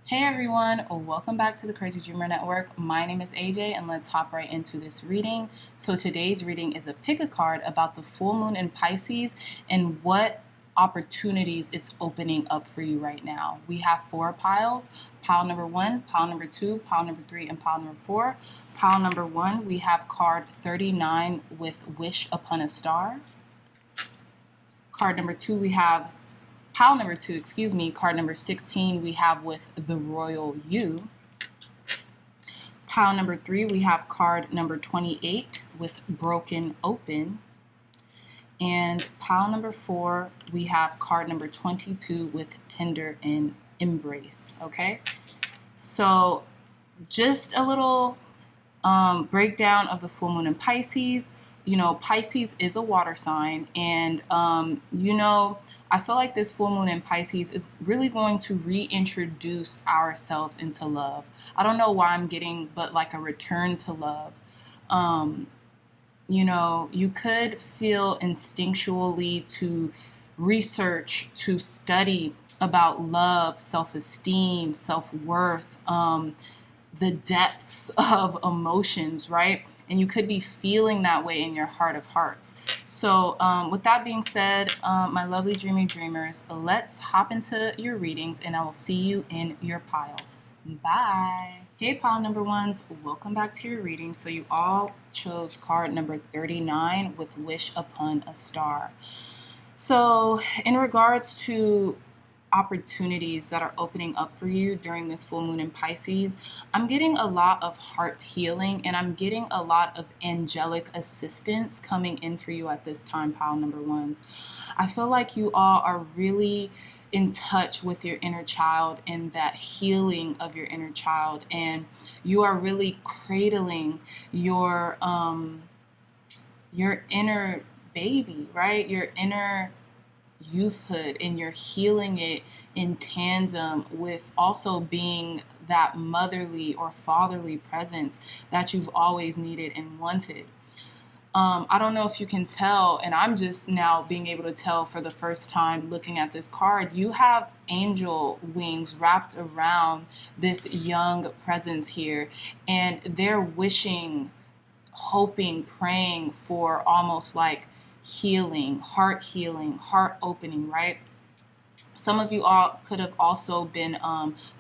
Hey everyone, welcome back to the Crazy Dreamer Network. My name is AJ and let's hop right into this reading. So today's reading is a pick a card about the full moon in Pisces and what opportunities it's opening up for you right now. We have 4 piles. Pile number 1, pile number 2, pile number 3, and pile number 4. Pile number 1, we have card 39 with Wish Upon a Star. Card number 2, we have Pile number 2, card number 16, we have with the Royal U. Pile number 3, we have card number 28 with Broken Open. And pile number 4, we have card number 22 with Tender and Embrace, okay? So just a little breakdown of the full moon in Pisces. Pisces is a water sign, and I feel like this full moon in Pisces is really going to reintroduce ourselves into love. I don't know why I'm getting, but like a return to love. You could feel instinctually to research, to study about love, self-esteem, self-worth, the depths of emotions, right? And you could be feeling that way in your heart of hearts. So with that being said, my lovely dreamers, let's hop into your readings and I will see you in your pile. Bye. Hey pile number ones, welcome back to your reading. So you all chose card number 39 with Wish Upon a Star. So in regards to opportunities that are opening up for you during this full moon in Pisces, I'm getting a lot of heart healing and I'm getting a lot of angelic assistance coming in for you at this time, pile number ones. I feel like you all are really in touch with your inner child and that healing of your inner child, and you are really cradling your inner baby, right? Your inner youthhood, and you're healing it in tandem with also being that motherly or fatherly presence that you've always needed and wanted. I don't know if you can tell, and I'm just now being able to tell for the first time looking at this card, you have angel wings wrapped around this young presence here, and they're wishing, hoping, praying for almost like healing, heart opening, right? Some of you all could have also been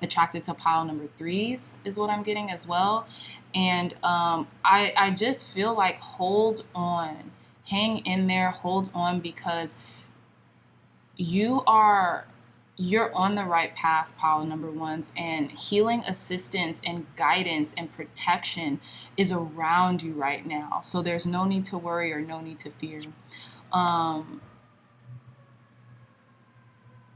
attracted to pile number 3s is what I'm getting as well. And I just feel like hold on, hang in there, hold on, because you're on the right path, pile number ones, and healing assistance and guidance and protection is around you right now. So there's no need to worry or no need to fear.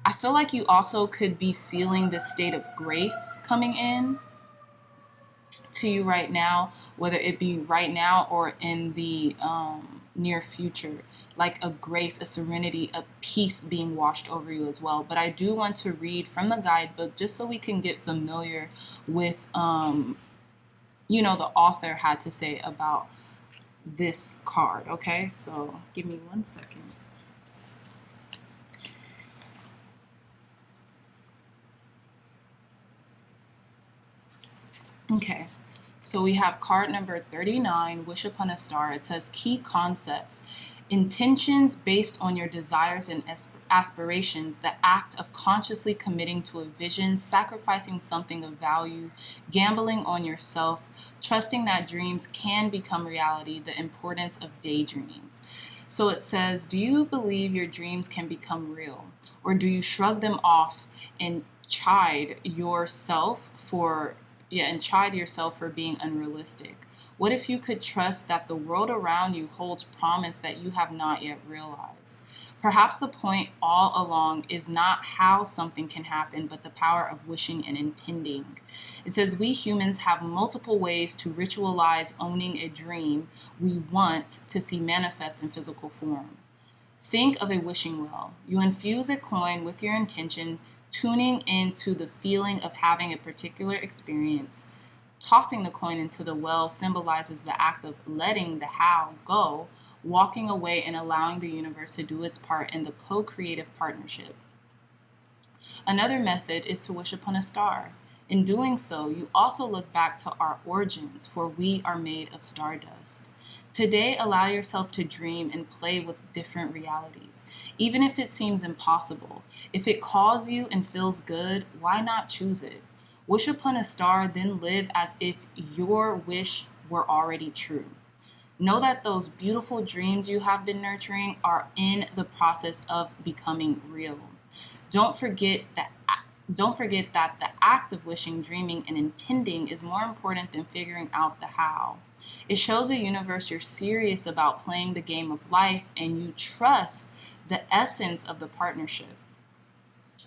I feel like you also could be feeling this state of grace coming in to you right now, whether it be right now or in the near future, like a grace, a serenity, a peace being washed over you as well. But I do want to read from the guidebook just so we can get familiar with, the author had to say about this card. Okay, so give me 1 second. Okay, so we have card number 39, Wish Upon a Star. It says key concepts: intentions based on your desires and aspirations, the act of consciously committing to a vision, sacrificing something of value, gambling on yourself, trusting that dreams can become reality, the importance of daydreams. So it says, do you believe your dreams can become real? Or do you shrug them off and chide yourself for being unrealistic? What if you could trust that the world around you holds promise that you have not yet realized? Perhaps the point all along is not how something can happen, but the power of wishing and intending. It says we humans have multiple ways to ritualize owning a dream we want to see manifest in physical form. Think of a wishing well. You infuse a coin with your intention, tuning into the feeling of having a particular experience. Tossing the coin into the well symbolizes the act of letting the how go, walking away and allowing the universe to do its part in the co-creative partnership. Another method is to wish upon a star. In doing so, you also look back to our origins, for we are made of stardust. Today, allow yourself to dream and play with different realities, even if it seems impossible. If it calls you and feels good, why not choose it? Wish upon a star, then live as if your wish were already true. Know that those beautiful dreams you have been nurturing are in the process of becoming real. Don't forget that don't forget that the act of wishing, dreaming, and intending is more important than figuring out the how. It shows the universe you're serious about playing the game of life and you trust the essence of the partnership.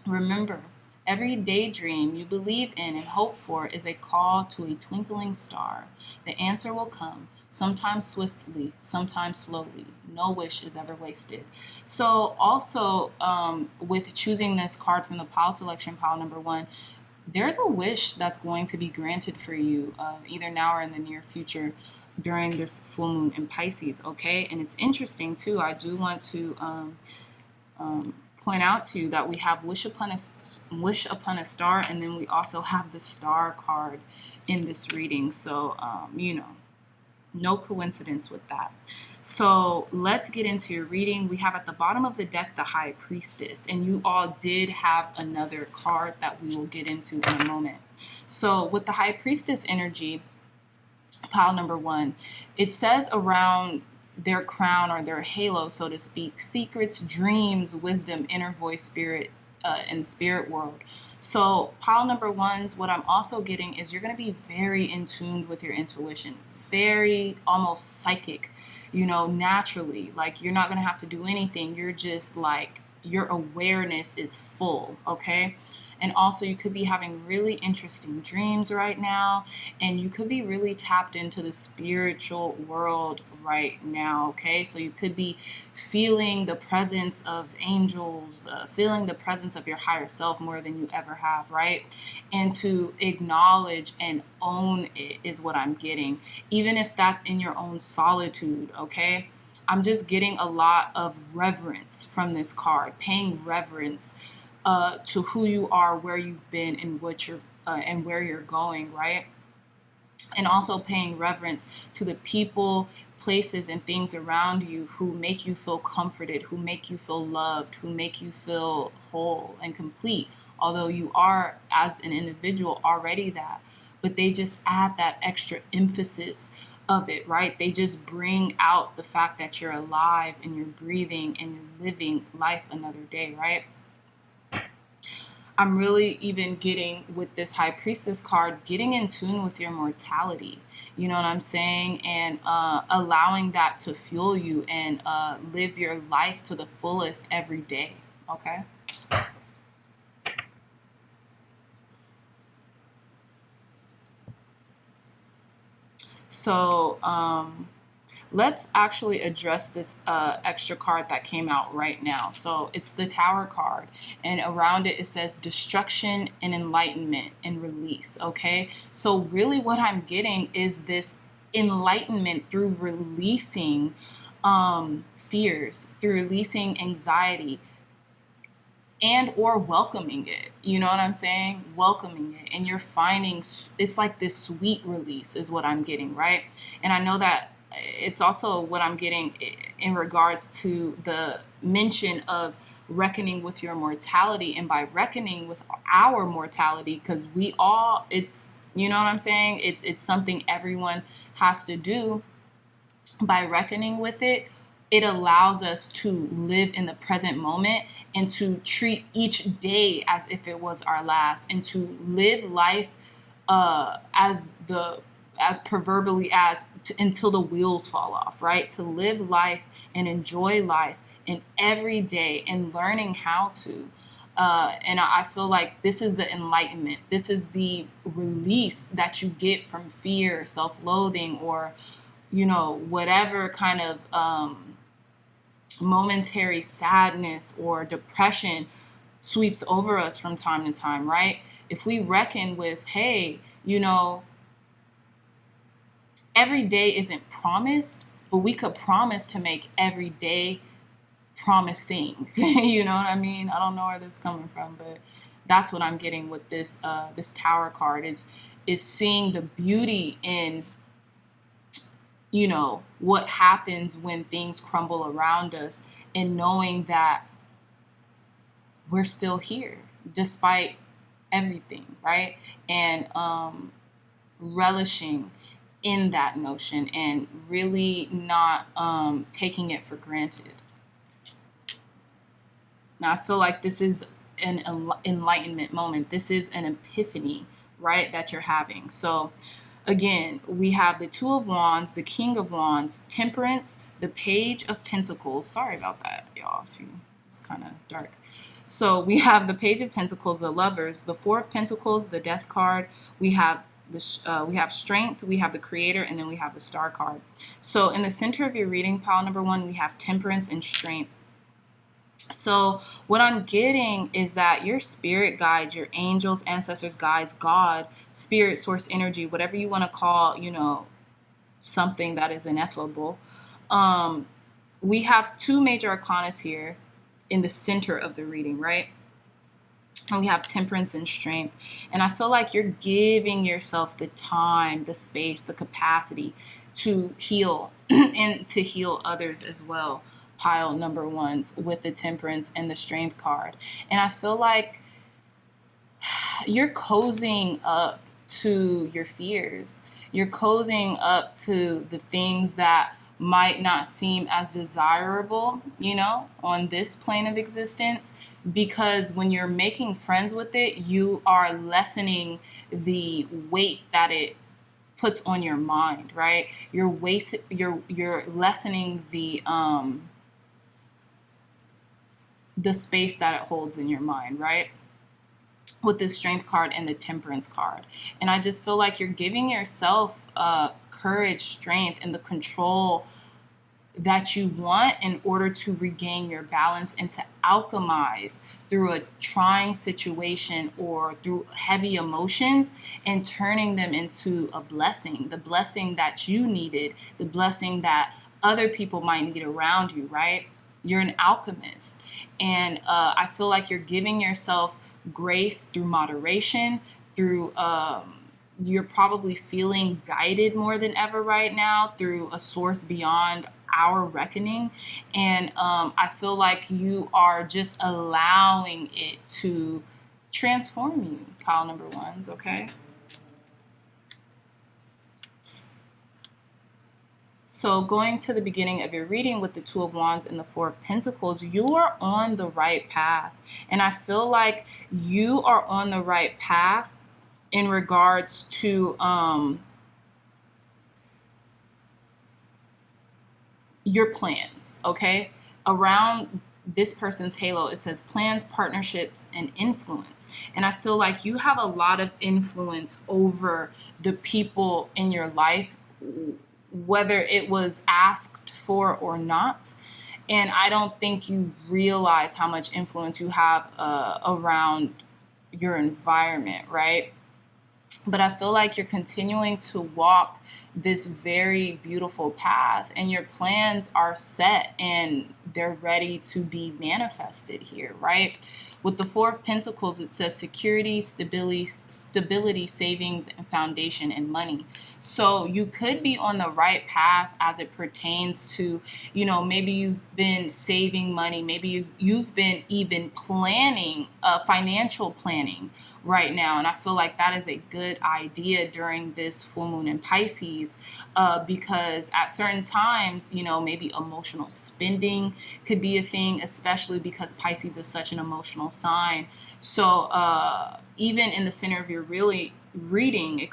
Remember, every daydream you believe in and hope for is a call to a twinkling star. The answer will come, sometimes swiftly, sometimes slowly. No wish is ever wasted. So also with choosing this card from the pile selection, pile number 1, there's a wish that's going to be granted for you either now or in the near future during this full moon in Pisces, okay? And it's interesting too. I do want to point out to you that we have wish upon a star, and then we also have the star card in this reading. So no coincidence with that. So let's get into your reading. We have at the bottom of the deck the High Priestess, and you all did have another card that we will get into in a moment. So with the High Priestess energy, pile number 1, it says around their crown or their halo, so to speak, secrets, dreams, wisdom, inner voice, spirit, in the spirit world. So pile number 1's, what I'm also getting is you're going to be very in tune with your intuition, very almost psychic, naturally. Like you're not going to have to do anything. You're just like, your awareness is full, okay? And also you could be having really interesting dreams right now, and you could be really tapped into the spiritual world right now, okay? So you could be feeling the presence of angels, feeling the presence of your higher self more than you ever have, right? And to acknowledge and own it is what I'm getting, even if that's in your own solitude, okay? I'm just getting a lot of reverence from this card, paying reverence to who you are, where you've been, and what you're and where you're going, right? And also paying reverence to the people, places, and things around you who make you feel comforted, who make you feel loved, who make you feel whole and complete. Although you are, as an individual, already that, but they just add that extra emphasis of it, right? They just bring out the fact that you're alive and you're breathing and you're living life another day, right? I'm really even getting with this High Priestess card, getting in tune with your mortality. You know what I'm saying? And allowing that to fuel you and live your life to the fullest every day. Okay? So let's actually address this extra card that came out right now. So it's the Tower card, and around it, it says destruction and enlightenment and release, okay? So really what I'm getting is this enlightenment through releasing fears, through releasing anxiety, and or welcoming it. You know what I'm saying? Welcoming it. And you're finding, it's like this sweet release is what I'm getting, right? And I know that it's also what I'm getting in regards to the mention of reckoning with your mortality, and by reckoning with our mortality, because we all, it's, you know what I'm saying? It's something everyone has to do. By reckoning with it, it allows us to live in the present moment and to treat each day as if it was our last, and to live life as proverbially until the wheels fall off, right? To live life and enjoy life in every day and learning how to. And I feel like this is the enlightenment. This is the release that you get from fear, self-loathing, or, whatever kind of momentary sadness or depression sweeps over us from time to time, right? If we reckon with, hey, every day isn't promised, but we could promise to make every day promising. You know what I mean? I don't know where this is coming from, but That's what I'm getting with this this Tower card, is seeing the beauty in, you know, what happens when things crumble around us, and knowing that we're still here despite everything, right? And relishing in that notion and really not taking it for granted. Now, I feel like this is an enlightenment moment. This is an epiphany, right, that you're having. So again, we have the Two of Wands, the King of Wands, Temperance, the Page of Pentacles. Sorry about that, y'all. It's kind of dark. So we have the Page of Pentacles, the Lovers, the Four of Pentacles, the Death card. We have Strength, we have the Creator, and then we have the Star card. So in the center of your reading, pile number 1, we have Temperance and Strength. So what I'm getting is that your spirit guides, your angels, ancestors, guides, God, spirit, source, energy, whatever you want to call, you know, something that is ineffable. We have 2 major arcanas here in the center of the reading, right? And we have Temperance and Strength. And I feel like you're giving yourself the time, the space, the capacity to heal and to heal others as well. Pile number 1s with the Temperance and the Strength card. And I feel like you're cozying up to your fears. You're cozying up to the things that might not seem as desirable, you know, on this plane of existence, because when you're making friends with it, you are lessening the weight that it puts on your mind, right? You're lessening the space that it holds in your mind, right? With the Strength card and the Temperance card. And I just feel like you're giving yourself courage, strength, and the control that you want in order to regain your balance and to alchemize through a trying situation or through heavy emotions and turning them into a blessing, the blessing that you needed, the blessing that other people might need around you, right? You're an alchemist. And I feel like you're giving yourself grace through moderation, through you're probably feeling guided more than ever right now through a source beyond our reckoning. And I feel like you are just allowing it to transform you, pile number 1s, okay? So going to the beginning of your reading with the Two of Wands and the Four of Pentacles, you are on the right path. And I feel like you are on the right path in regards to your plans, okay? Around this person's halo, it says plans, partnerships, and influence. And I feel like you have a lot of influence over the people in your life, whether it was asked for or not. And I don't think you realize how much influence you have around your environment, right? But I feel like you're continuing to walk this very beautiful path, and your plans are set and they're ready to be manifested here, right? With the Four of Pentacles, it says security, stability, savings, and foundation, and money. So you could be on the right path as it pertains to, you know, maybe you've been saving money. Maybe you've been even planning, financial planning right now. And I feel like that is a good idea during this full moon in Pisces, because at certain times, you know, maybe emotional spending could be a thing, especially because Pisces is such an emotional sign. So even in the center of your reading,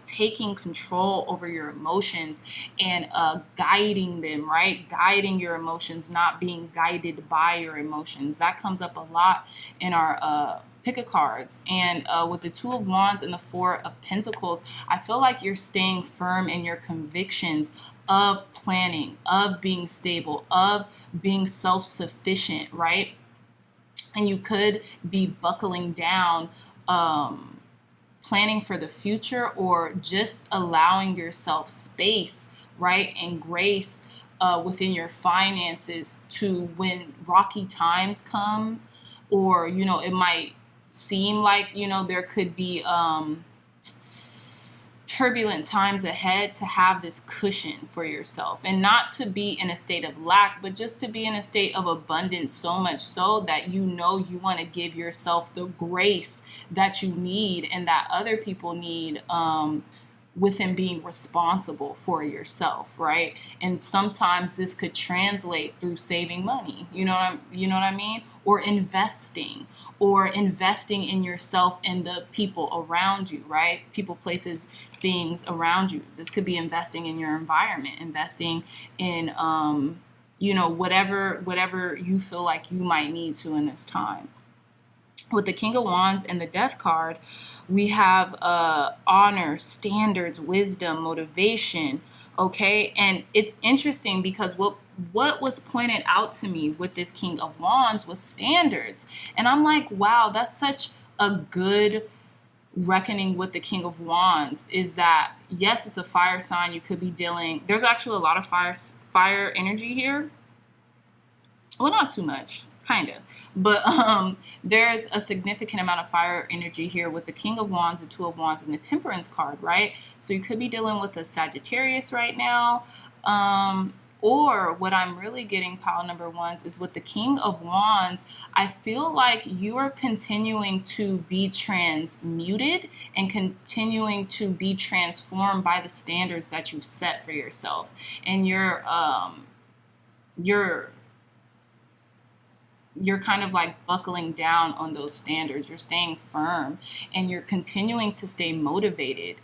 taking control over your emotions and guiding them, right? Guiding your emotions, not being guided by your emotions. That comes up a lot in our pick a cards. And with the Two of Wands and the Four of Pentacles, I feel like you're staying firm in your convictions of planning, of being stable, of being self-sufficient, right? And you could be buckling down, planning for the future, or just allowing yourself space, right, and grace within your finances to when rocky times come, or, you know, it might seem like, there could be turbulent times ahead, to have this cushion for yourself, and not to be in a state of lack, but just to be in a state of abundance, so much so that you want to give yourself the grace that you need and that other people need, within being responsible for yourself, right? And sometimes this could translate through saving money, you know what I mean? Or investing in yourself and the people around you, right? People, places, things around you. This could be investing in your environment, investing in, whatever you feel like you might need to in this time. With the King of Wands and the Death card, we have honor, standards, wisdom, motivation, okay? And it's interesting because what was pointed out to me with this King of Wands was standards. And I'm like, wow, that's such a good reckoning with the King of Wands, is that, yes, it's a fire sign. You could be dealing, there's actually a lot of fire energy here. Well, not too much. Kind of. But there's a significant amount of fire energy here with the King of Wands, the Two of Wands, and the Temperance card, right? So you could be dealing with a Sagittarius right now. Or what I'm really getting, pile number ones, is with the King of Wands, I feel like you are continuing to be transmuted and continuing to be transformed by the standards that you've set for yourself. And you're kind of like buckling down on those standards. You're staying firm and you're continuing to stay motivated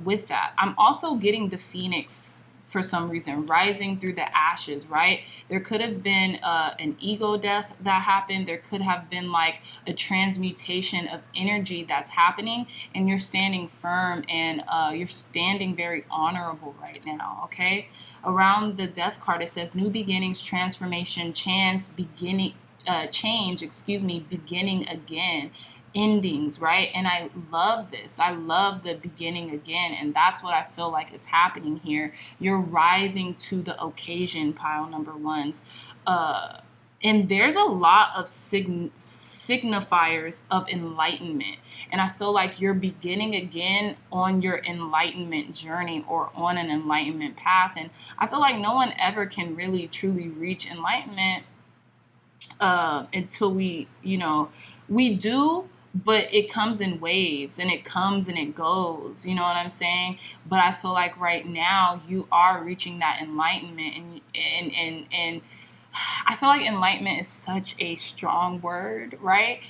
with that. I'm also getting the Phoenix for some reason, rising through the ashes, right? There could have been an ego death that happened. There could have been like a transmutation of energy that's happening, and you're standing firm and you're standing very honorable right now, okay? Around the Death card, it says new beginnings, transformation, chance, beginning, change, beginning again. Endings, right? And I love this. I love the beginning again. And that's what I feel like is happening here. You're rising to the occasion, pile number ones. And there's a lot of signifiers of enlightenment. And I feel like you're beginning again on your enlightenment journey or on an enlightenment path. And I feel like no one ever can really truly reach enlightenment until we do. But it comes in waves, and it comes and it goes, you know what I'm saying? But I feel like right now you are reaching that enlightenment, and I feel like enlightenment is such a strong word, right?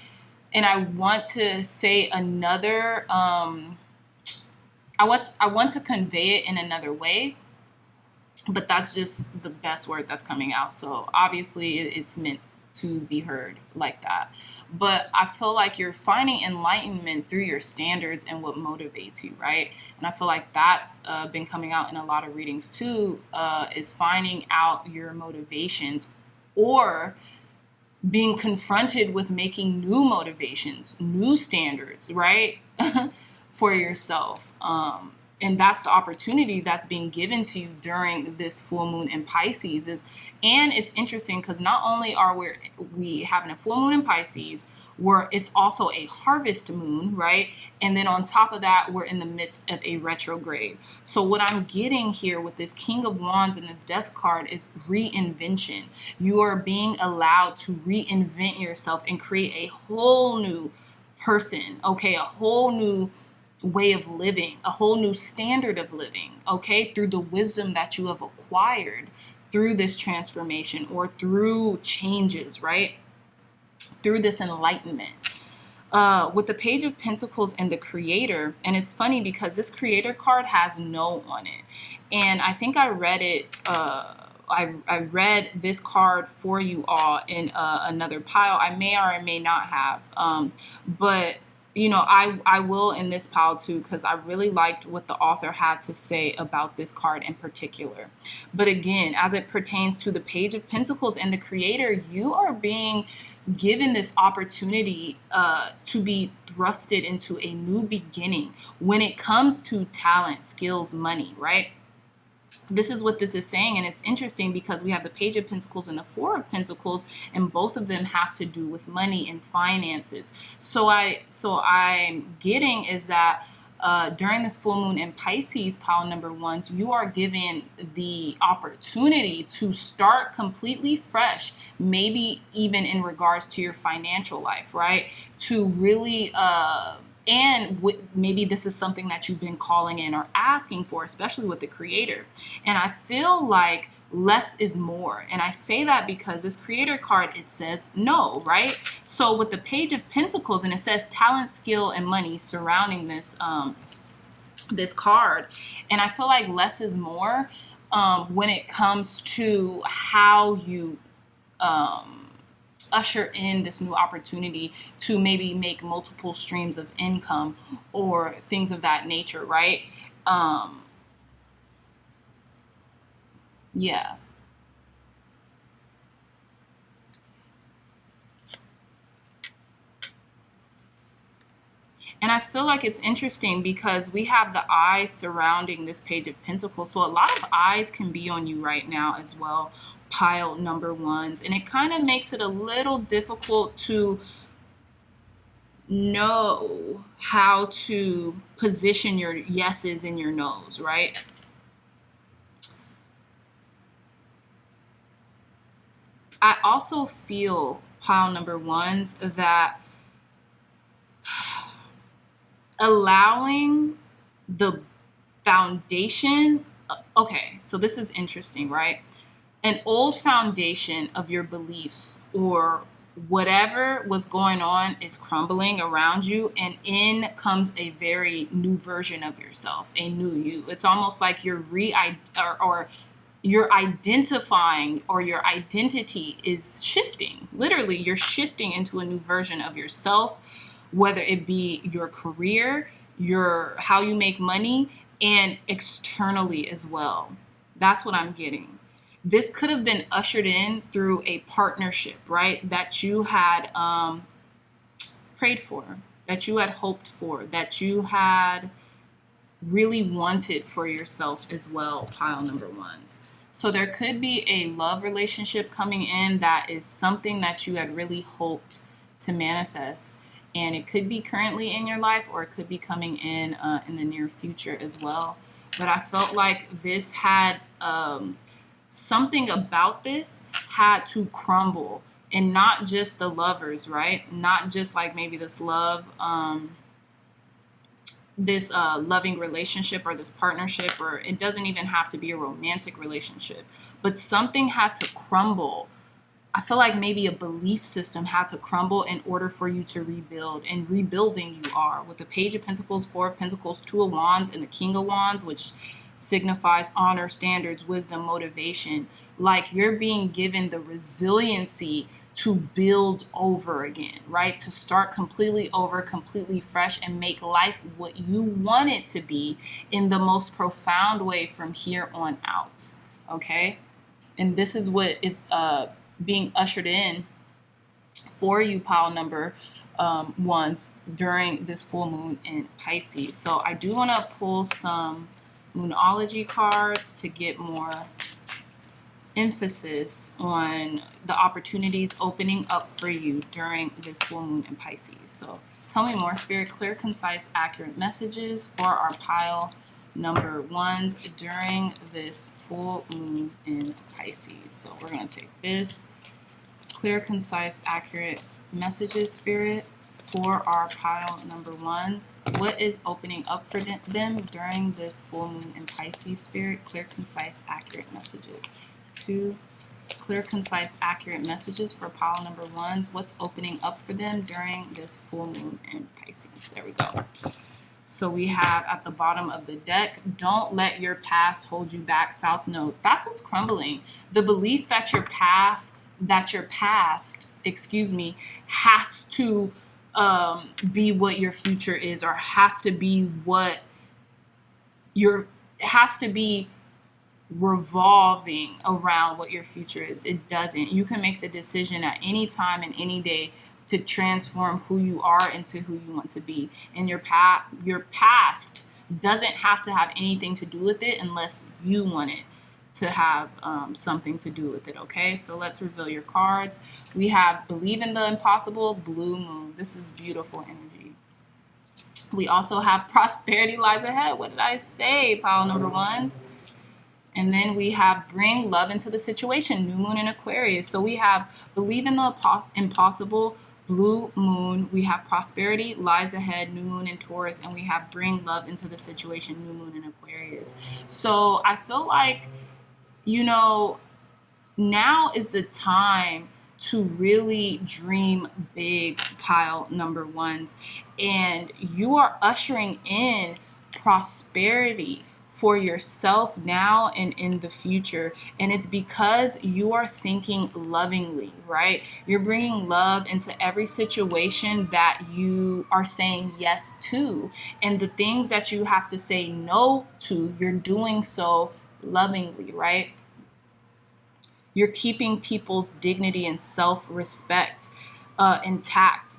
And I want to say another, I want to convey it in another way, but that's just the best word that's coming out. So obviously it's meant to be heard like that. But I feel like you're finding enlightenment through your standards and what motivates you, right? And I feel like that's been coming out in a lot of readings too, is finding out your motivations, or being confronted with making new motivations, new standards, right? For yourself. And that's the opportunity that's being given to you during this full moon in Pisces. And it's interesting because not only are we having a full moon in Pisces, where it's also a harvest moon, right? And then on top of that, we're in the midst of a retrograde. So what I'm getting here with this King of Wands and this Death card is reinvention. You are being allowed to reinvent yourself and create a whole new person, okay? A whole new way of living, a whole new standard of living, okay, through the wisdom that you have acquired through this transformation or through changes, right, through this enlightenment. With the Page of Pentacles and the Creator, and it's funny because this Creator card has no on it, and I think I read it, I read this card for you all in another pile. I may or I may not have, but I will in this pile too, because I really liked what the author had to say about this card in particular. But again, as it pertains to the Page of Pentacles and the Creator, you are being given this opportunity to be thrusted into a new beginning when it comes to talent, skills, money, right? this is what this is saying, and it's interesting because we have the Page of Pentacles and the Four of Pentacles, and both of them have to do with money and finances. So I'm getting is that during this full moon in Pisces, pile number ones, you are given the opportunity to start completely fresh, maybe even in regards to your financial life, right? To really maybe this is something that you've been calling in or asking for, especially with the Creator. And I feel like less is more. And I say that because this Creator card, it says no, right? So with the Page of Pentacles, and it says talent, skill, and money surrounding this this card. And I feel like less is more when it comes to how you usher in this new opportunity to maybe make multiple streams of income or things of that nature, right? Yeah. And I feel like it's interesting because we have the eyes surrounding this Page of Pentacles. So a lot of eyes can be on you right now as well, pile number ones. And it kind of makes it a little difficult to know how to position your yeses and your nos, right? I also feel, pile number ones, that allowing the foundation, okay, so this is interesting, right? An old foundation of your beliefs or whatever was going on is crumbling around you, and in comes a very new version of yourself, a new you. It's almost like you're you're identifying, or your identity is shifting. Literally, you're shifting into a new version of yourself, whether it be your career, your how you make money, and externally as well. That's what I'm getting. This could have been ushered in through a partnership, right? That you had prayed for, that you had hoped for, that you had really wanted for yourself as well, pile number ones. So there could be a love relationship coming in that is something that you had really hoped to manifest. And it could be currently in your life, or it could be coming in the near future as well. But I felt like this had something about this had to crumble, and not just the lovers, right? Not just like maybe this love, this loving relationship or this partnership, or it doesn't even have to be a romantic relationship, but something had to crumble. I feel like maybe a belief system had to crumble in order for you to rebuild, and rebuilding you are with the Page of Pentacles, Four of Pentacles, Two of Wands, and the King of Wands, which signifies honor, standards, wisdom, motivation. Like you're being given the resiliency to build over again, right? To start completely over, completely fresh, and make life what you want it to be in the most profound way from here on out, okay? And this is what is being ushered in for you, pile number ones, during this full moon in Pisces. So I do want to pull some Moonology cards to get more emphasis on the opportunities opening up for you during this full moon in Pisces. So tell me more, Spirit. Clear, concise, accurate messages for our pile number ones during this full moon in Pisces. So we're going to take this. Clear, concise, accurate messages, Spirit, for our pile number ones. What is opening up for them during this full moon in Pisces, Spirit? Clear, concise, accurate messages. 2 clear, concise, accurate messages for pile number ones. What's opening up for them during this full moon in Pisces? There we go. So we have at the bottom of the deck, don't let your past hold you back, South Node. That's what's crumbling. The belief that your past, has to be what your future is, or has to be what has to be revolving around what your future is. It doesn't. You can make the decision at any time and any day to transform who you are into who you want to be. And your past doesn't have to have anything to do with it unless you want it to have something to do with it, okay? So let's reveal your cards. We have Believe in the Impossible, Blue Moon. This is beautiful energy. We also have Prosperity Lies Ahead. What did I say, pile number ones? And then we have Bring Love into the Situation, New Moon in Aquarius. So we have Believe in the Impossible, Blue Moon. We have Prosperity Lies Ahead, New Moon in Taurus. And we have Bring Love into the Situation, New Moon in Aquarius. So I feel like, you know, now is the time to really dream big, pile number ones. And you are ushering in prosperity for yourself now and in the future. And it's because you are thinking lovingly, right? You're bringing love into every situation that you are saying yes to. And the things that you have to say no to, you're doing so lovingly, right? You're keeping people's dignity and self-respect intact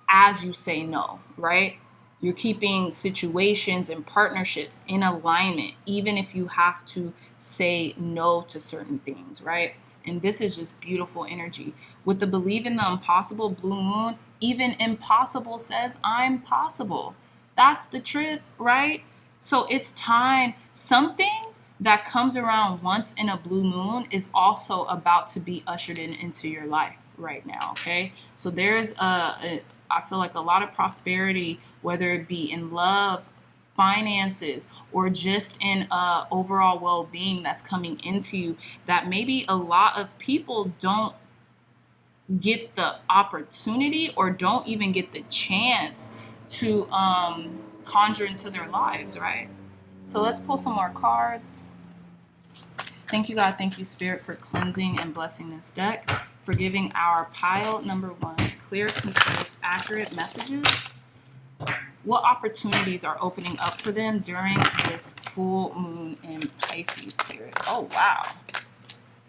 as you say no, right? You're keeping situations and partnerships in alignment, even if you have to say no to certain things, right? And this is just beautiful energy. With the Believe in the Impossible, Blue Moon, even impossible says I'm possible. That's the trip, right? So it's time. Something that comes around once in a blue moon is also about to be ushered into your life right now, okay? So there's I feel like a lot of prosperity, whether it be in love, finances, or just in overall well-being that's coming into you, that maybe a lot of people don't get the opportunity or don't even get the chance to conjure into their lives, right? So let's pull some more cards. Thank you, God. Thank you, Spirit, for cleansing and blessing this deck, for giving our pile number ones clear, concise, accurate messages. What opportunities are opening up for them during this full moon in Pisces, Spirit? Oh, wow.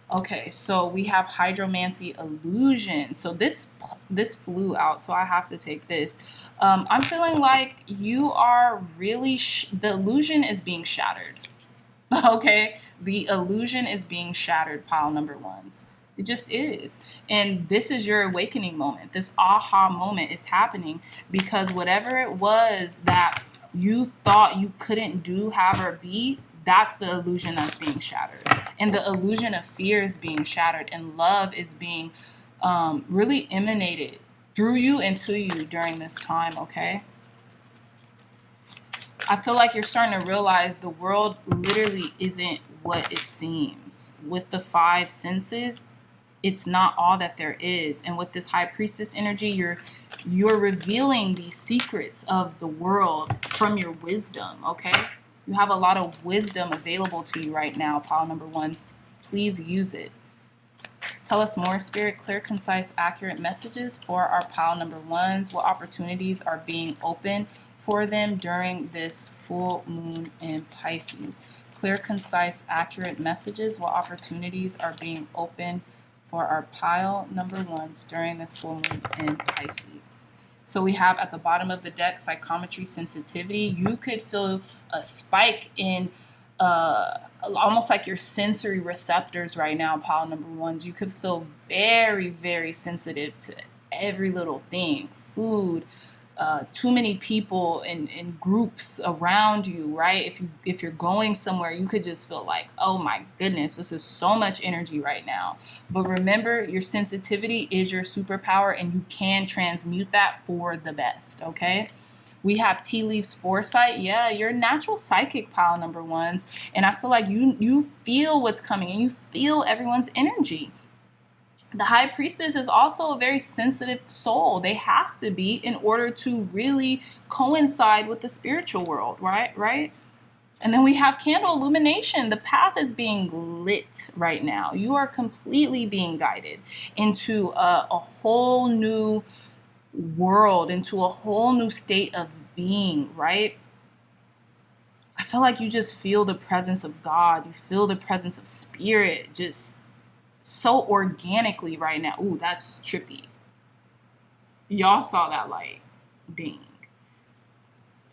Okay, so we have Hydromancy Illusion. So this flew out, so I have to take this. I'm feeling like you are really, the illusion is being shattered. Okay, the illusion is being shattered, pile number ones. It just is. And this is your awakening moment. This aha moment is happening because whatever it was that you thought you couldn't do, have, or be, that's the illusion that's being shattered. And the illusion of fear is being shattered, and love is being really emanated through you and to you during this time, okay? I feel like you're starting to realize the world literally isn't what it seems. With the five senses, it's not all that there is. And with this High Priestess energy, you're revealing these secrets of the world from your wisdom, okay? You have a lot of wisdom available to you right now, pile number ones. Please use it. Tell us more, Spirit, clear, concise, accurate messages for our pile number ones. What opportunities are being opened for them during this full moon in Pisces? Clear, concise, accurate messages. What opportunities are being opened for our pile number ones during this full moon in Pisces? So we have at the bottom of the deck, psychometry sensitivity. You could feel a spike in almost like your sensory receptors right now, pile number ones. You could feel very, very sensitive to every little thing. Food, too many people in groups around you, right? If you're going somewhere, you could just feel like, oh my goodness, this is so much energy right now. But remember, your sensitivity is your superpower, and you can transmute that for the best, okay? We have tea leaves foresight. Yeah, you're natural psychic, pile number ones. And I feel like you feel what's coming, and you feel everyone's energy. The High Priestess is also a very sensitive soul. They have to be in order to really coincide with the spiritual world, right? And then we have candle illumination. The path is being lit right now. You are completely being guided into a whole new world, into a whole new state of being, right? I feel like you just feel the presence of God. You feel the presence of spirit just so organically right now. Ooh, that's trippy. Y'all saw that light. Ding.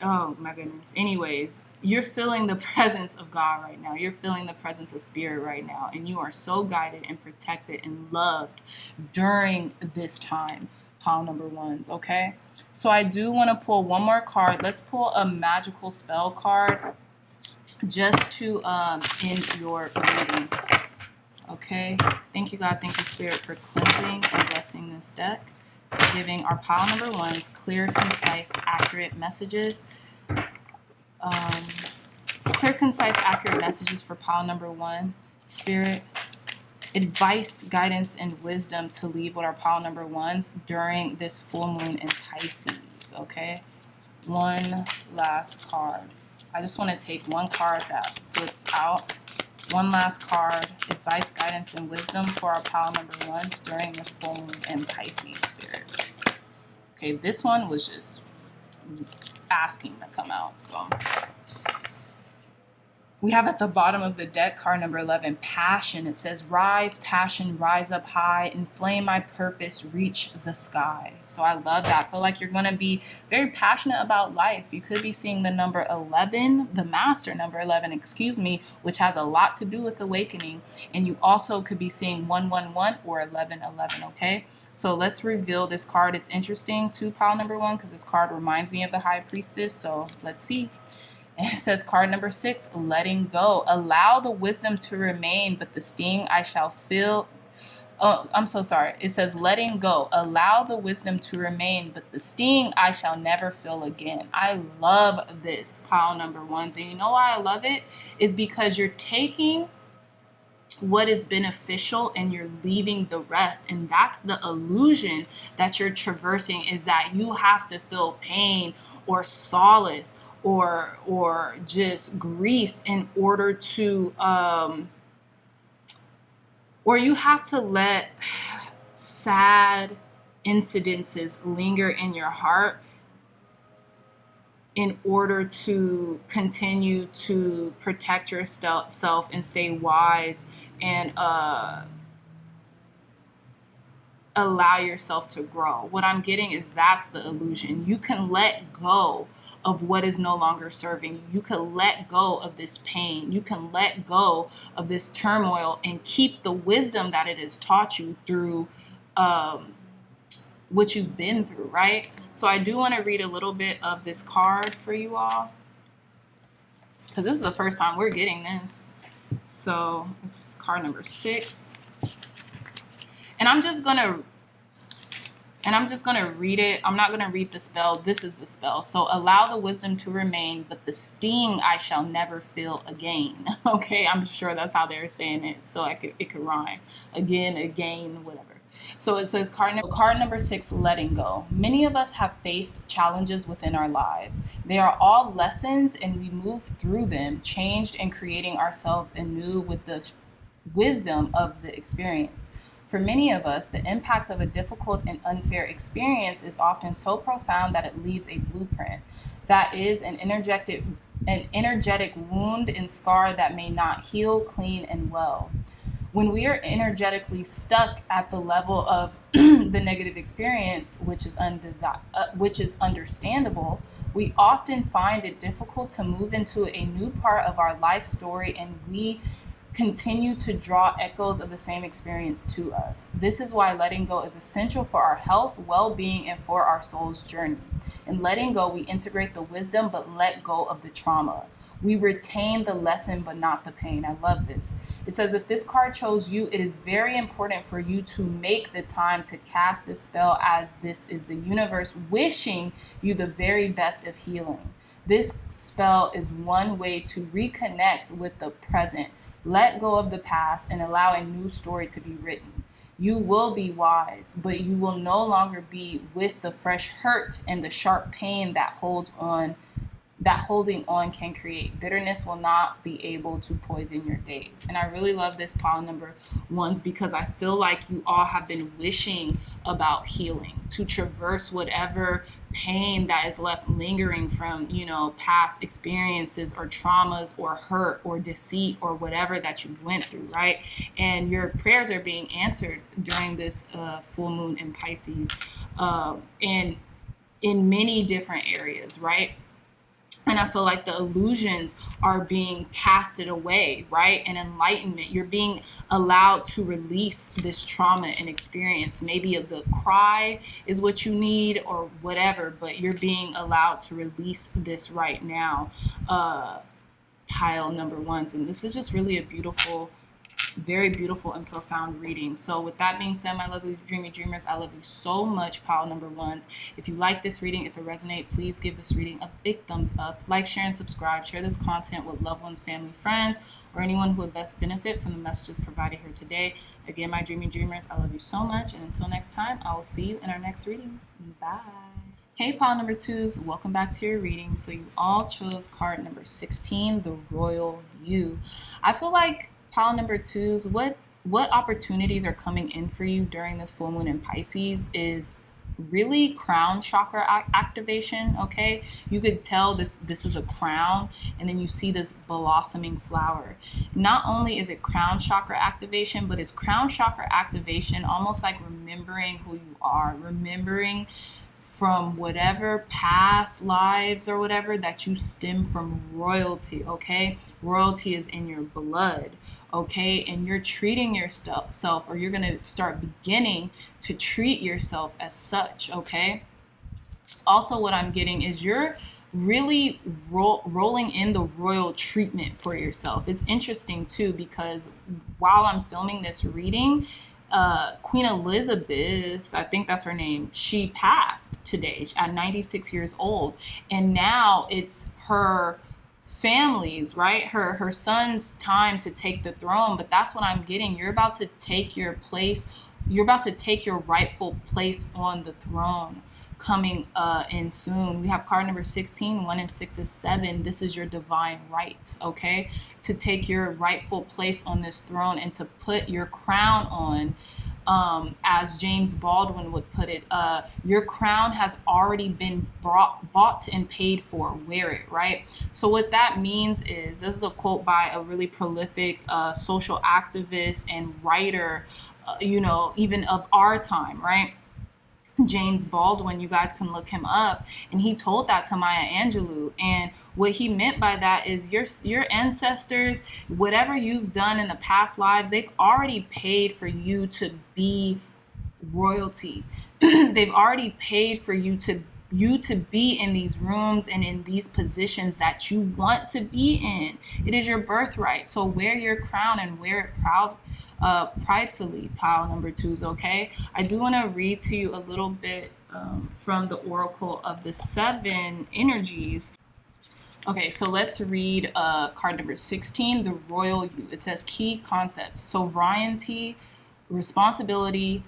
Oh my goodness. Anyways, you're feeling the presence of God right now. You're feeling the presence of spirit right now. And you are so guided and protected and loved during this time, pile number ones, okay? So I do want to pull one more card. Let's pull a magical spell card just to end your reading. Okay. Thank you, God. Thank you, Spirit, for cleansing and blessing this deck, for giving our pile number ones clear, concise, accurate messages. Clear, concise, accurate messages for pile number one. Spirit, advice, guidance, and wisdom to leave with our pile number ones during this full moon in Pisces. Okay. One last card. I just want to take one card that flips out. One last card, advice, guidance, and wisdom for our pile number ones during this full moon in Pisces, Spirit. Okay, this one was just asking to come out. So we have at the bottom of the deck card number 11, passion. It says, rise, passion, rise up high, inflame my purpose, reach the sky. So I love that. I feel like you're going to be very passionate about life. You could be seeing the number 11, the master number 11, which has a lot to do with awakening. And you also could be seeing 111 or 1111, okay? So let's reveal this card. It's interesting to pile number one because this card reminds me of the High Priestess. So let's see. And it says card number 6, letting go. Allow the wisdom to remain, but the sting I shall feel. Oh, I'm so sorry. It says letting go. Allow the wisdom to remain, but the sting I shall never feel again. I love this pile number ones. And you know why I love it? Is because you're taking what is beneficial and you're leaving the rest. And that's the illusion that you're traversing, is that you have to feel pain or solace or just grief in order to or you have to let sad incidences linger in your heart in order to continue to protect yourself and stay wise and allow yourself to grow. What I'm getting is that's the illusion. You can let go of what is no longer serving you. You can let go of this pain. You can let go of this turmoil and keep the wisdom that it has taught you through what you've been through, right? So I do want to read a little bit of this card for you all, because this is the first time we're getting this. So this is card number 6. And I'm just gonna read it. I'm not gonna read the spell. This is the spell. So allow the wisdom to remain, but the sting I shall never feel again. Okay, I'm sure that's how they're saying it. So it could rhyme. Again, whatever. So it says card number 6, letting go. Many of us have faced challenges within our lives. They are all lessons, and we move through them, changed and creating ourselves anew with the wisdom of the experience. For many of us, the impact of a difficult and unfair experience is often so profound that it leaves a blueprint. That is an energetic wound and scar that may not heal clean and well. When we are energetically stuck at the level of the negative experience, which is understandable, we often find it difficult to move into a new part of our life story, and we continue to draw echoes of the same experience to us. This is why letting go is essential for our health, well-being, and for our soul's journey. In letting go, we integrate the wisdom, but let go of the trauma. We retain the lesson, but not the pain. I love this. It says, if this card chose you, it is very important for you to make the time to cast this spell, as this is the universe wishing you the very best of healing. This spell is one way to reconnect with the present. Let go of the past and allow a new story to be written. You will be wise, but you will no longer be with the fresh hurt and the sharp pain that holding on can create. Bitterness will not be able to poison your days. And I really love this pile number ones, because I feel like you all have been wishing about healing, to traverse whatever pain that is left lingering from, past experiences or traumas or hurt or deceit or whatever that you went through, right? And your prayers are being answered during this full moon in Pisces, and in many different areas, right? And I feel like the illusions are being casted away, right? And enlightenment, you're being allowed to release this trauma and experience. Maybe the cry is what you need or whatever, but you're being allowed to release this right now. Pile number ones. And this is just really a beautiful, very beautiful and profound reading. So with that being said, my lovely dreamy dreamers, I love you so much, pile number ones. If you like this reading, if it resonates, please give this reading a big thumbs up. Like, share, and subscribe. Share this content with loved ones, family, friends, or anyone who would best benefit from the messages provided here today. Again, my dreamy dreamers, I love you so much. And until next time, I will see you in our next reading. Bye. Hey, pile number twos, welcome back to your reading. So you all chose card number 16, the Royal You. I feel like pile number twos, what opportunities are coming in for you during this full moon in Pisces is really crown chakra activation. Okay, you could tell this is a crown, and then you see this blossoming flower. Not only is it crown chakra activation, but it's crown chakra activation almost like remembering who you are, remembering from whatever past lives or whatever that you stem from royalty. Okay, royalty is in your blood. Okay, and you're treating yourself, or you're going to start beginning to treat yourself as such. Okay, also what I'm getting is you're really rolling in the royal treatment for yourself. It's interesting too, because while I'm filming this reading, Queen Elizabeth, I think that's her name, she passed today at 96 years old. And now it's her family's, right? Her son's time to take the throne. But that's what I'm getting. You're about to take your place. You're about to take your rightful place on the throne coming in soon. We have card number 16, 1 and 6 is 7. This is your divine right, okay? To take your rightful place on this throne and to put your crown on. As James Baldwin would put it, your crown has already been bought and paid for. Wear it, right? So what that means is, this is a quote by a really prolific social activist and writer, even of our time, right? James Baldwin, you guys can look him up, and he told that to Maya Angelou. And what he meant by that is your ancestors, whatever you've done in the past lives, they've already paid for you to be royalty. They've already paid for you to be in these rooms and in these positions that you want to be in. It is your birthright. So wear your crown and wear it pridefully, pile number twos, okay? I do want to read to you a little bit from the Oracle of the 7 energies. Okay, so let's read card number 16, the Royal You. It says key concepts: sovereignty, responsibility,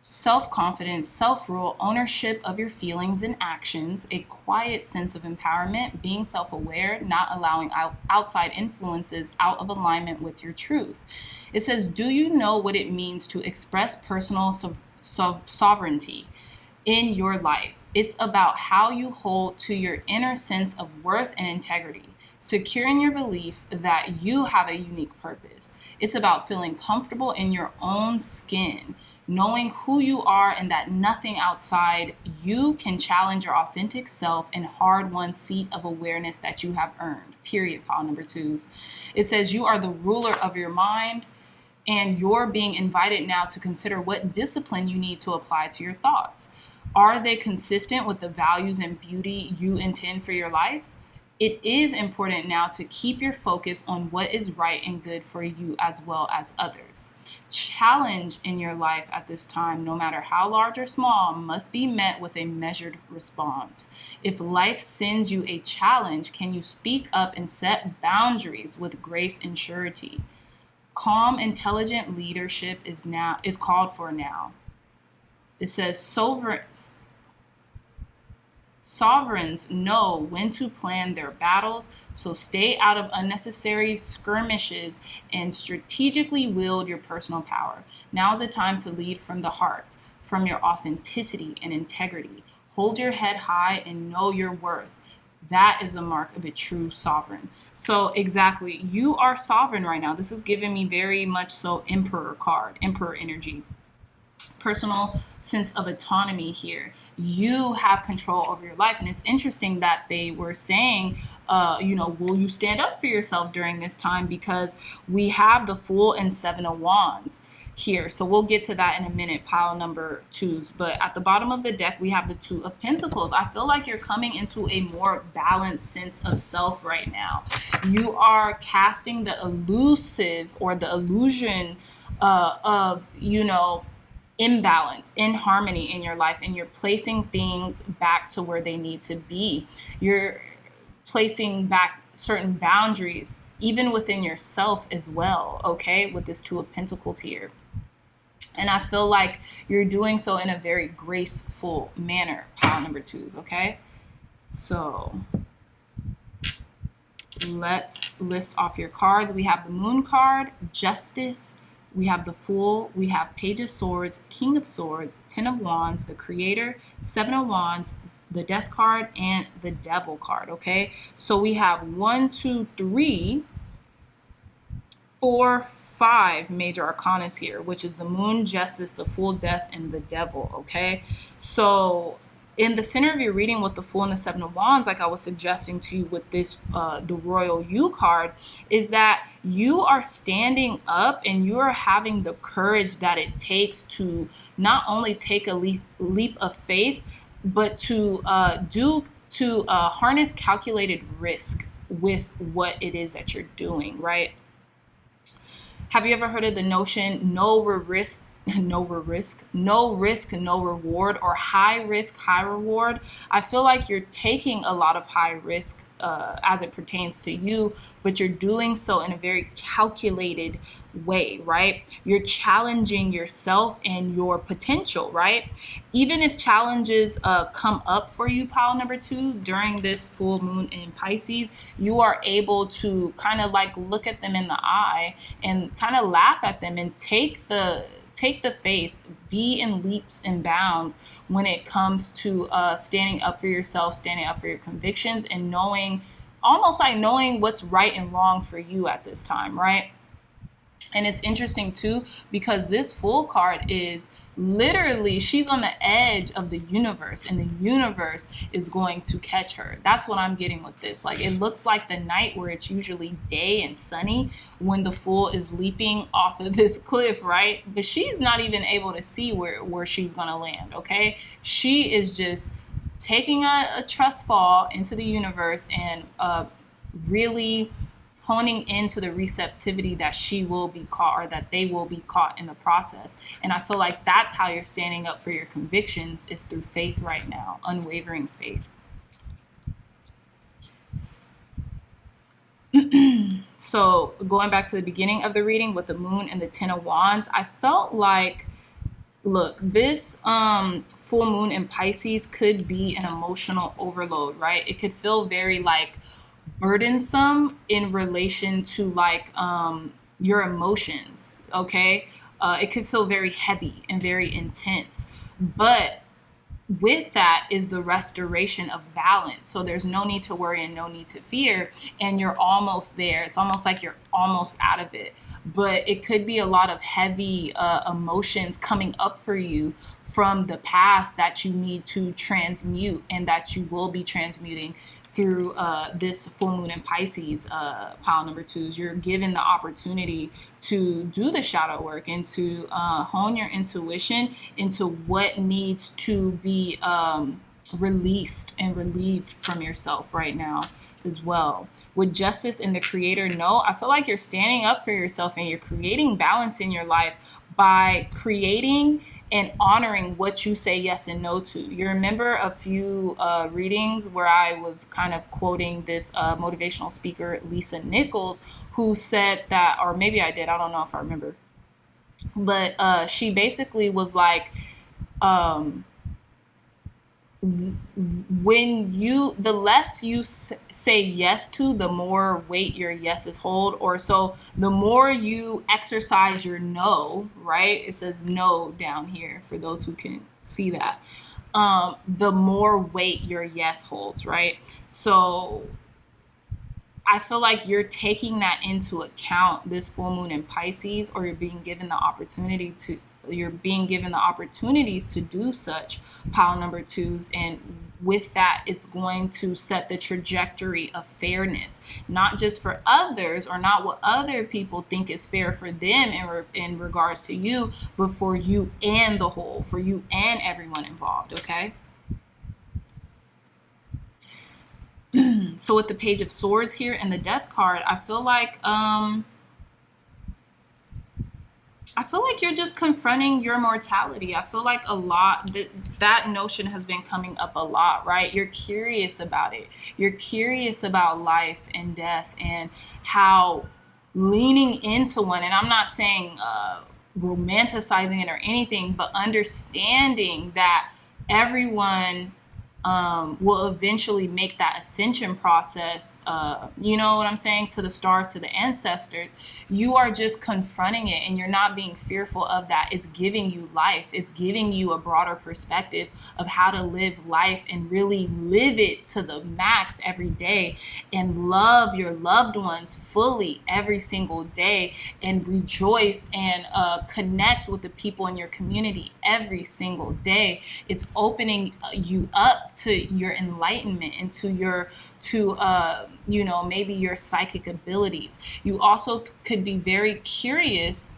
self-confidence, self-rule, ownership of your feelings and actions, a quiet sense of empowerment, being self-aware, not allowing outside influences out of alignment with your truth. It says, do you know what it means to express personal sovereignty in your life? It's about how you hold to your inner sense of worth and integrity, securing your belief that you have a unique purpose. It's about feeling comfortable in your own skin, knowing who you are and that nothing outside you can challenge your authentic self and hard-won seat of awareness that you have earned. Period, pile number twos. It says you are the ruler of your mind, and you're being invited now to consider what discipline you need to apply to your thoughts. Are they consistent with the values and beauty you intend for your life? It is important now to keep your focus on what is right and good for you as well as others. Challenge in your life at this time, no matter how large or small, must be met with a measured response. If life sends you a challenge, can you speak up and set boundaries with grace and surety? Calm, intelligent leadership is called for now. It says sovereigns know when to plan their battles, so stay out of unnecessary skirmishes and strategically wield your personal power. Now is the time to lead from the heart, from your authenticity and integrity. Hold your head high and know your worth. That is the mark of a true sovereign. So exactly, you are sovereign right now. This is giving me very much so Emperor card, Emperor energy. personal sense of autonomy here. You have control over your life. And it's interesting that they were saying, will you stand up for yourself during this time? Because we have the Fool and Seven of Wands here. So we'll get to that in a minute, pile number 2s. But at the bottom of the deck, we have the Two of Pentacles. I feel like you're coming into a more balanced sense of self right now. You are casting the elusive or the illusion of, imbalance, inharmony in your life, and you're placing things back to where they need to be. You're placing back certain boundaries, even within yourself as well, okay, with this Two of Pentacles here. And I feel like you're doing so in a very graceful manner, pile number 2s, okay? So let's list off your cards. We have the Moon card, Justice. We have the Fool, we have Page of Swords, King of Swords, Ten of Wands, the Creator, Seven of Wands, the Death card, and the Devil card, okay? So we have 1, 2, 3, 4, 5 major arcanas here, which is the Moon, Justice, the Fool, Death, and the Devil, okay? So in the center of your reading with the Fool and the Seven of Wands, like I was suggesting to you with this, the Royal You card, is that you are standing up and you are having the courage that it takes to not only take a leap of faith, but to harness calculated risk with what it is that you're doing, right? Have you ever heard of the notion no risk, no reward, or high risk, high reward? I feel like you're taking a lot of high risk as it pertains to you, but you're doing so in a very calculated way, right? You're challenging yourself and your potential, right? Even if challenges come up for you, pile number 2, during this full moon in Pisces, you are able to kind of like look at them in the eye and kind of laugh at them and take the faith, be in leaps and bounds when it comes to standing up for yourself, standing up for your convictions, and knowing what's right and wrong for you at this time, right? And it's interesting too, because this Fool card is literally, she's on the edge of the universe, and the universe is going to catch her. That's what I'm getting with this. Like, it looks like the night where it's usually day and sunny when the Fool is leaping off of this cliff, right? But she's not even able to see where she's going to land, okay? She is just taking a trust fall into the universe and really honing into the receptivity that she will be caught, or that they will be caught in the process. And I feel like that's how you're standing up for your convictions, is through faith right now, unwavering faith. So going back to the beginning of the reading with the Moon and the Ten of Wands, I felt like, look, this full moon in Pisces could be an emotional overload, right? It could feel very like burdensome in relation to like your emotions, okay? It could feel very heavy and very intense, but with that is the restoration of balance. So there's no need to worry and no need to fear, and you're almost there. It's almost like you're almost out of it, but it could be a lot of heavy emotions coming up for you from the past that you need to transmute, and that you will be transmuting through this full moon in Pisces, pile number 2s. You're given the opportunity to do the shadow work and to hone your intuition into what needs to be released and relieved from yourself right now as well. With Justice and the Creator, no, I feel like you're standing up for yourself and you're creating balance in your life by creating and honoring what you say yes and no to. You remember a few readings where I was kind of quoting this motivational speaker, Lisa Nichols, who said that, or maybe I did, I don't know if I remember, but she basically was like, the less you say yes to, the more weight your yeses hold. Or so the more you exercise your no, right? It says no down here for those who can see that. The more weight your yes holds, right? So I feel like you're taking that into account this full moon in Pisces, or you're being given the opportunity you're being given the opportunities to do such, pile number twos. And with that, it's going to set the trajectory of fairness, not just for others or not what other people think is fair for them in regards to you, but for you and the whole, for you and everyone involved, okay? So with the Page of Swords here and the Death card, I feel like you're just confronting your mortality. I feel like a lot, that notion has been coming up a lot, right? You're curious about it. You're curious about life and death and how leaning into one, and I'm not saying romanticizing it or anything, but understanding that everyone will eventually make that ascension process, you know what I'm saying, to the stars, to the ancestors. You are just confronting it, and you're not being fearful of that. It's giving you life. It's giving you a broader perspective of how to live life and really live it to the max every day, and love your loved ones fully every single day, and rejoice and connect with the people in your community every single day. It's opening you up to your enlightenment and to your you know, maybe your psychic abilities. You also could be very curious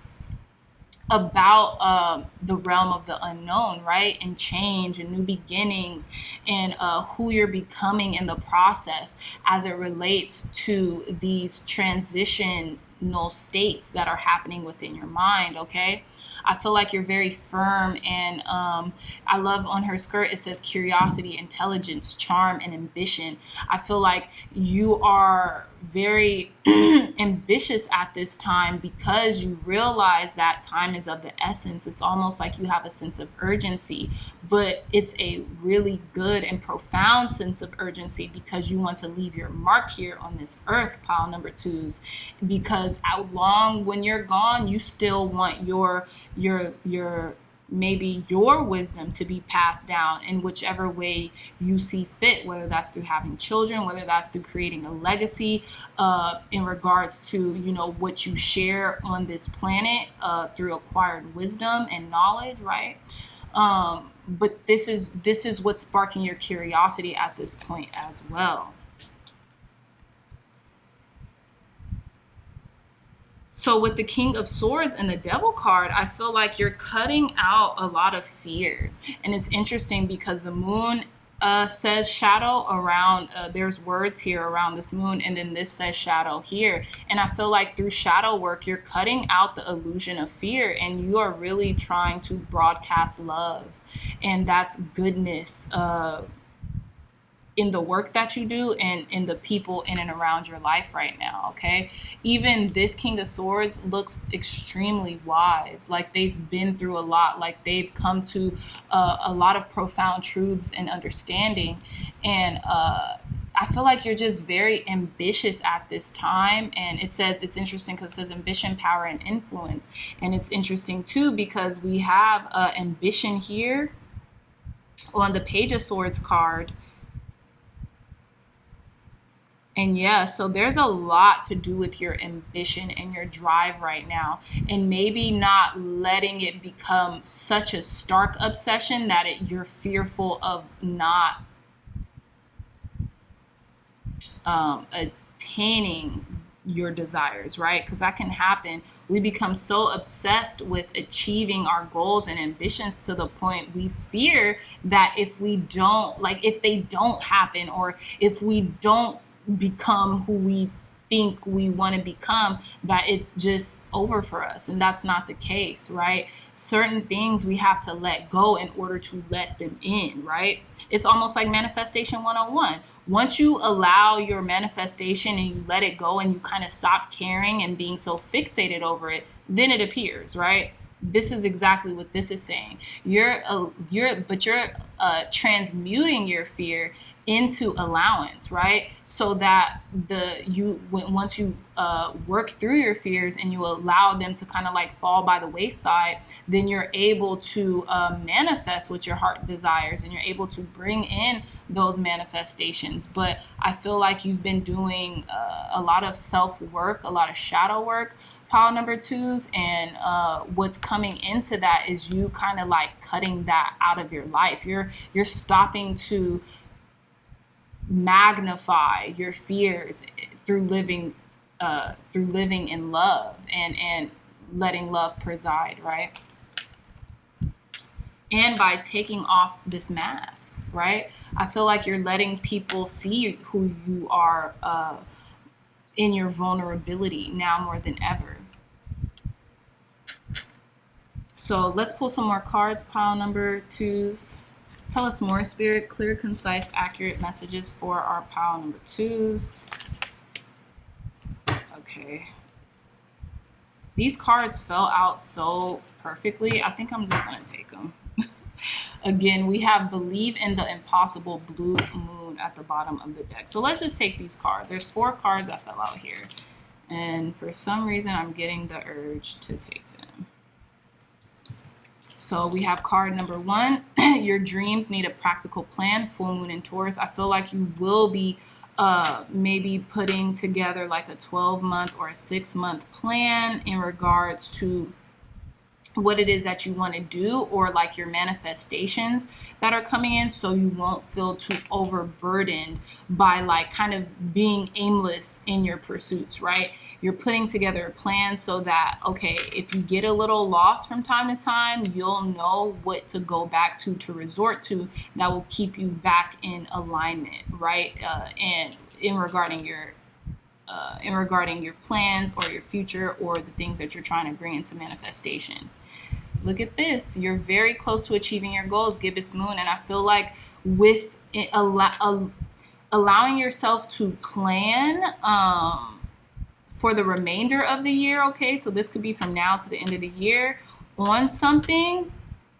about the realm of the unknown, right? And change and new beginnings, and who you're becoming in the process as it relates to these transitional states that are happening within your mind, okay? I feel like you're very firm, and I love on her skirt, it says curiosity, intelligence, charm, and ambition. I feel like you are very ambitious at this time because you realize that time is of the essence. It's almost like you have a sense of urgency, but it's a really good and profound sense of urgency because you want to leave your mark here on this earth, pile number twos, because out long when you're gone, you still want your maybe your wisdom to be passed down in whichever way you see fit, whether that's through having children, whether that's through creating a legacy in regards to, you know, what you share on this planet through acquired wisdom and knowledge, right? But this is what's sparking your curiosity at this point as well. So with the King of Swords and the Devil card, I feel like you're cutting out a lot of fears. And it's interesting because the moon says shadow around, there's words here around this moon, and then this says shadow here. And I feel like through shadow work, you're cutting out the illusion of fear, and you are really trying to broadcast love. And that's goodness in the work that you do and in the people in and around your life right now, okay? Even this King of Swords looks extremely wise, like they've been through a lot, like they've come to a lot of profound truths and understanding. And I feel like you're just very ambitious at this time. And it says, it's interesting because it says ambition, power, and influence. And it's interesting too because we have ambition here on the Page of Swords card. And yeah, so there's a lot to do with your ambition and your drive right now. And maybe not letting it become such a stark obsession that you're fearful of not attaining your desires, right? Because that can happen. We become so obsessed with achieving our goals and ambitions to the point we fear that if we don't, like if they don't happen, or if we don't become who we think we want to become, that it's just over for us. And that's not the case, right? Certain things we have to let go in order to let them in, right? It's almost like manifestation 101. Once you allow your manifestation and you let it go and you kind of stop caring and being so fixated over it, then it appears, right? This is exactly what this is saying. You're transmuting your fear into allowance, right? So that once you work through your fears and you allow them to kind of like fall by the wayside, then you're able to manifest what your heart desires, and you're able to bring in those manifestations. But I feel like you've been doing a lot of self-work, a lot of shadow work, pile number twos, and what's coming into that is you kind of like cutting that out of your life. You're stopping to magnify your fears through living in love and letting love preside, right? And by taking off this mask, right? I feel like you're letting people see who you are in your vulnerability now more than ever. So let's pull some more cards, pile number twos. Tell us more, Spirit. Clear, concise, accurate messages for our pile number twos. Okay. These cards fell out so perfectly. I think I'm just going to take them. Again, we have Believe in the Impossible, Blue Moon at the bottom of the deck. So let's just take these cards. There's 4 cards that fell out here. And for some reason, I'm getting the urge to take them. So we have card number 1, your dreams need a practical plan, full moon in Taurus. I feel like you will be maybe putting together like a 12-month or a 6-month plan in regards to what it is that you want to do, or like your manifestations that are coming in, so you won't feel too overburdened by like kind of being aimless in your pursuits, right? You're putting together a plan so that, okay, if you get a little lost from time to time, you'll know what to go back to resort to that will keep you back in alignment, right? And in regarding your plans or your future or the things that you're trying to bring into manifestation. Look at this. You're very close to achieving your goals, Gibbous Moon. And I feel like with it, allowing yourself to plan for the remainder of the year, okay? So this could be from now to the end of the year on something.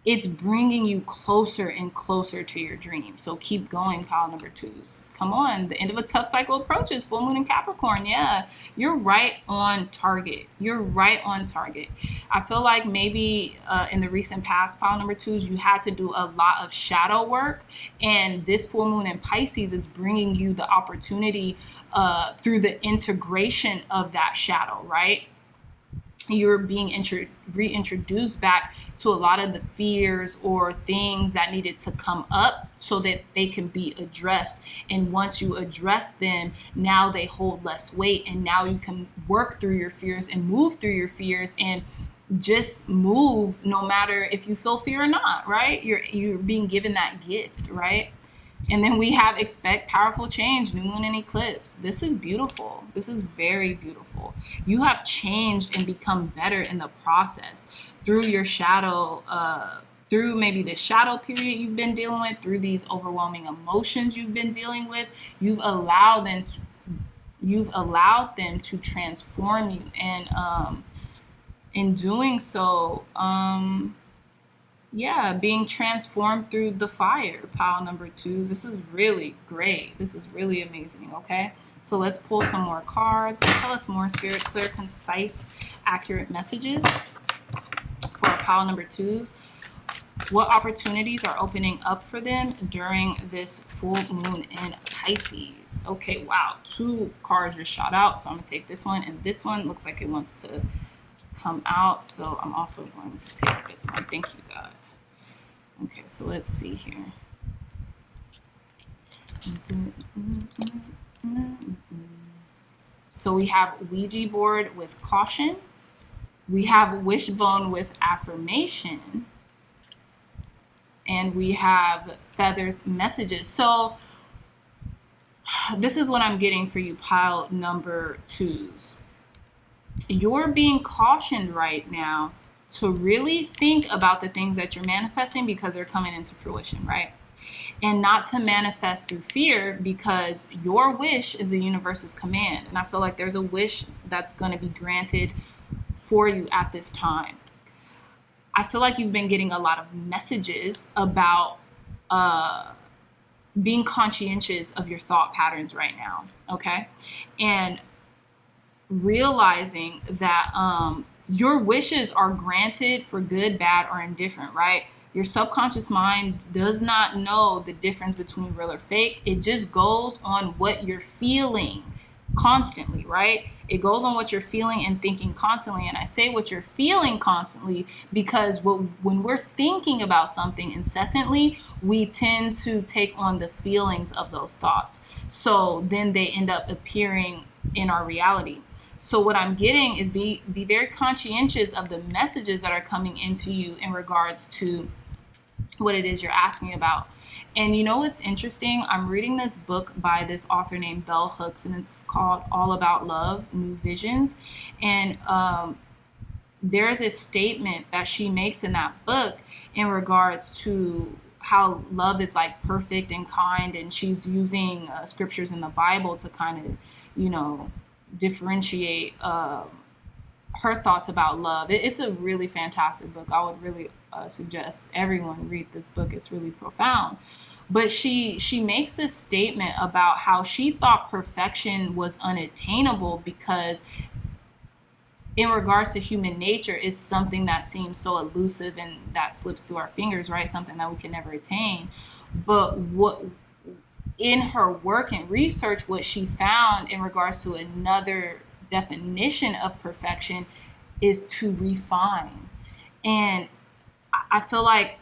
It's bringing you closer and closer to your dream. So keep going, pile number twos. Come on. The end of a tough cycle approaches. Full moon in Capricorn. Yeah, you're right on target. You're right on target. I feel like maybe in the recent past, pile number twos, you had to do a lot of shadow work. And this full moon in Pisces is bringing you the opportunity through the integration of that shadow, right? You're being reintroduced back to a lot of the fears or things that needed to come up so that they can be addressed. And once you address them, now they hold less weight, and now you can work through your fears and move through your fears and just move no matter if you feel fear or not, right? You're being given that gift, right? And then we have expect powerful change, new moon and eclipse. This is beautiful. This is very beautiful. You have changed and become better in the process through your shadow, through maybe the shadow period you've been dealing with, through these overwhelming emotions you've been dealing with. You've allowed them to transform you. And in doing so, yeah, being transformed through the fire, pile number twos. This is really great. This is really amazing, okay? So let's pull some more cards. Tell us more, Spirit. Clear, concise, accurate messages for our pile number twos. What opportunities are opening up for them during this full moon in Pisces? Okay, wow. 2 cards just shot out. So I'm going to take this one, and this one looks like it wants to come out. So I'm also going to take this one. Thank you, God. Okay, so let's see here. So we have Ouija board with caution. We have wishbone with affirmation. And we have feathers messages. So this is what I'm getting for you, pile number twos. You're being cautioned right now to really think about the things that you're manifesting because they're coming into fruition, right? And not to manifest through fear, because your wish is the universe's command. And I feel like there's a wish that's going to be granted for you at this time. I feel like you've been getting a lot of messages about being conscientious of your thought patterns right now, okay? And realizing that your wishes are granted for good, bad, or indifferent, right? Your subconscious mind does not know the difference between real or fake. It just goes on what you're feeling constantly, right? It goes on what you're feeling and thinking constantly. And I say what you're feeling constantly because when we're thinking about something incessantly, we tend to take on the feelings of those thoughts. So then they end up appearing in our reality. So what I'm getting is be very conscientious of the messages that are coming into you in regards to what it is you're asking about. And you know what's interesting? I'm reading this book by this author named Bell Hooks, and it's called All About Love, New Visions. And there is a statement that she makes in that book in regards to how love is like perfect and kind, and she's using scriptures in the Bible to kind of, you know, differentiate her thoughts about love. It's a really fantastic book. I would really suggest everyone read this book. It's really profound. But she makes this statement about how she thought perfection was unattainable because in regards to human nature is something that seems so elusive and that slips through our fingers, right? Something that we can never attain. But what in her work and research, what she found in regards to another definition of perfection is to refine. And I feel like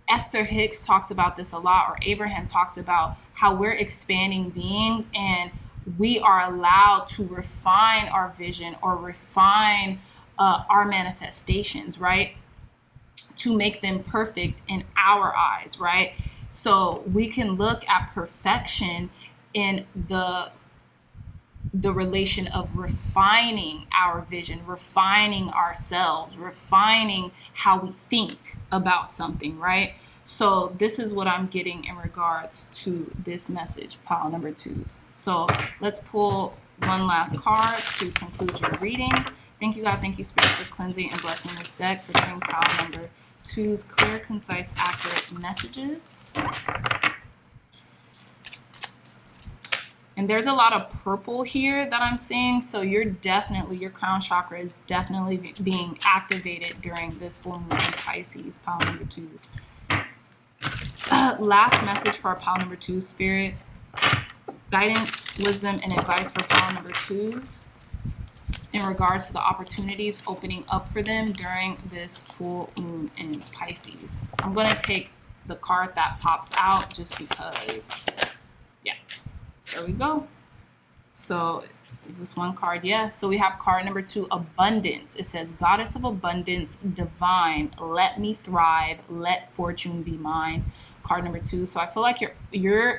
Esther Hicks talks about this a lot, or Abraham talks about how we're expanding beings and we are allowed to refine our vision or refine our manifestations, right? To make them perfect in our eyes, right? So we can look at perfection in the relation of refining our vision, refining ourselves, refining how we think about something, right? So this is what I'm getting in regards to this message, pile number 2s. So let's pull one last card to conclude your reading. Thank you, God. Thank you, Spirit, for cleansing and blessing this deck, for giving pile number 2's clear, concise, accurate messages. And there's a lot of purple here that I'm seeing. So your crown chakra is definitely being activated during this full moon in Pisces, pile number 2s. Last message for our pile number 2, Spirit. Guidance, wisdom, and advice for pile number 2s in regards to the opportunities opening up for them during this full moon in Pisces. I'm going to take the card that pops out just because, yeah. There we go. So is this one card? Yeah. So we have card number 2, abundance. It says, Goddess of abundance, divine, let me thrive, let fortune be mine. Card number 2. So I feel like you're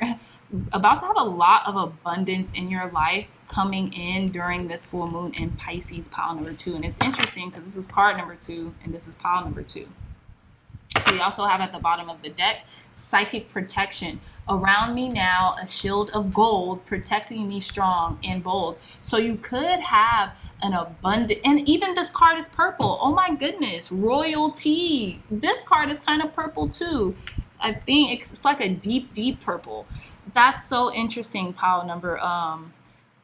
about to have a lot of abundance in your life coming in during this full moon in Pisces, pile number 2. And it's interesting because this is card number 2 and this is pile number 2. We also have at the bottom of the deck, psychic protection. Around me now, a shield of gold protecting me strong and bold. So you could have an abundant, and even this card is purple. Oh my goodness, royalty. This card is kind of purple too. I think it's like a deep, deep purple. That's so interesting, pile number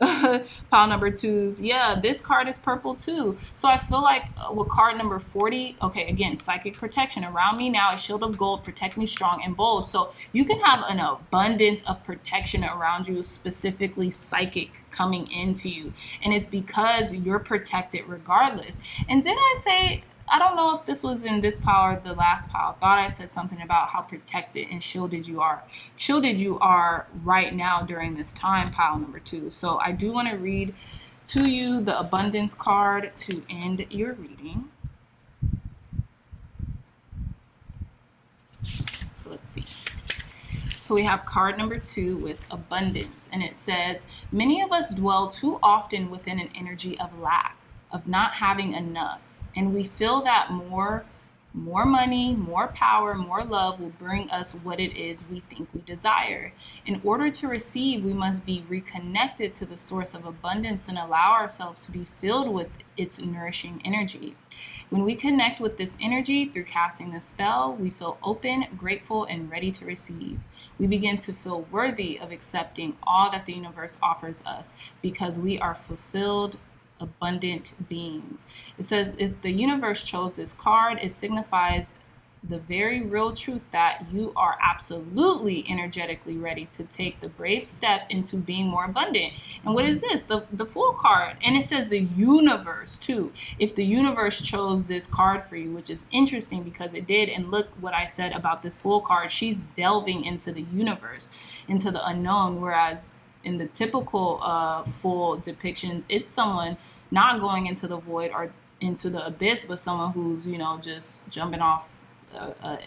2s. Yeah, this card is purple too. So I feel like with card number 40, okay, again, psychic protection. Around me now, a shield of gold, protect me strong and bold. So you can have an abundance of protection around you, specifically psychic coming into you. And it's because you're protected regardless. And did I say, I don't know if this was in this pile or the last pile. I thought I said something about how protected and shielded you are. Shielded you are right now during this time, pile number 2. So I do want to read to you the abundance card to end your reading. So let's see. So we have card number 2 with abundance, and it says, many of us dwell too often within an energy of lack, of not having enough. And we feel that more More money, more power, more love will bring us what it is we think we desire. In order to receive, we must be reconnected to the source of abundance and allow ourselves to be filled with its nourishing energy. When we connect with this energy through casting the spell, we feel open, grateful, and ready to receive. We begin to feel worthy of accepting all that the universe offers us because we are fulfilled, abundant beings. It says if the universe chose this card, it signifies the very real truth that you are absolutely energetically ready to take the brave step into being more abundant. And what is this? The Fool card. And it says the universe too. If the universe chose this card for you, which is interesting because it did. And look what I said about this Fool card. She's delving into the universe, into the unknown, whereas in the typical Fool depictions, it's someone not going into the void or into the abyss, but someone who's, just jumping off a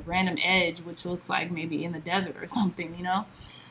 random edge, which looks like maybe in the desert or something,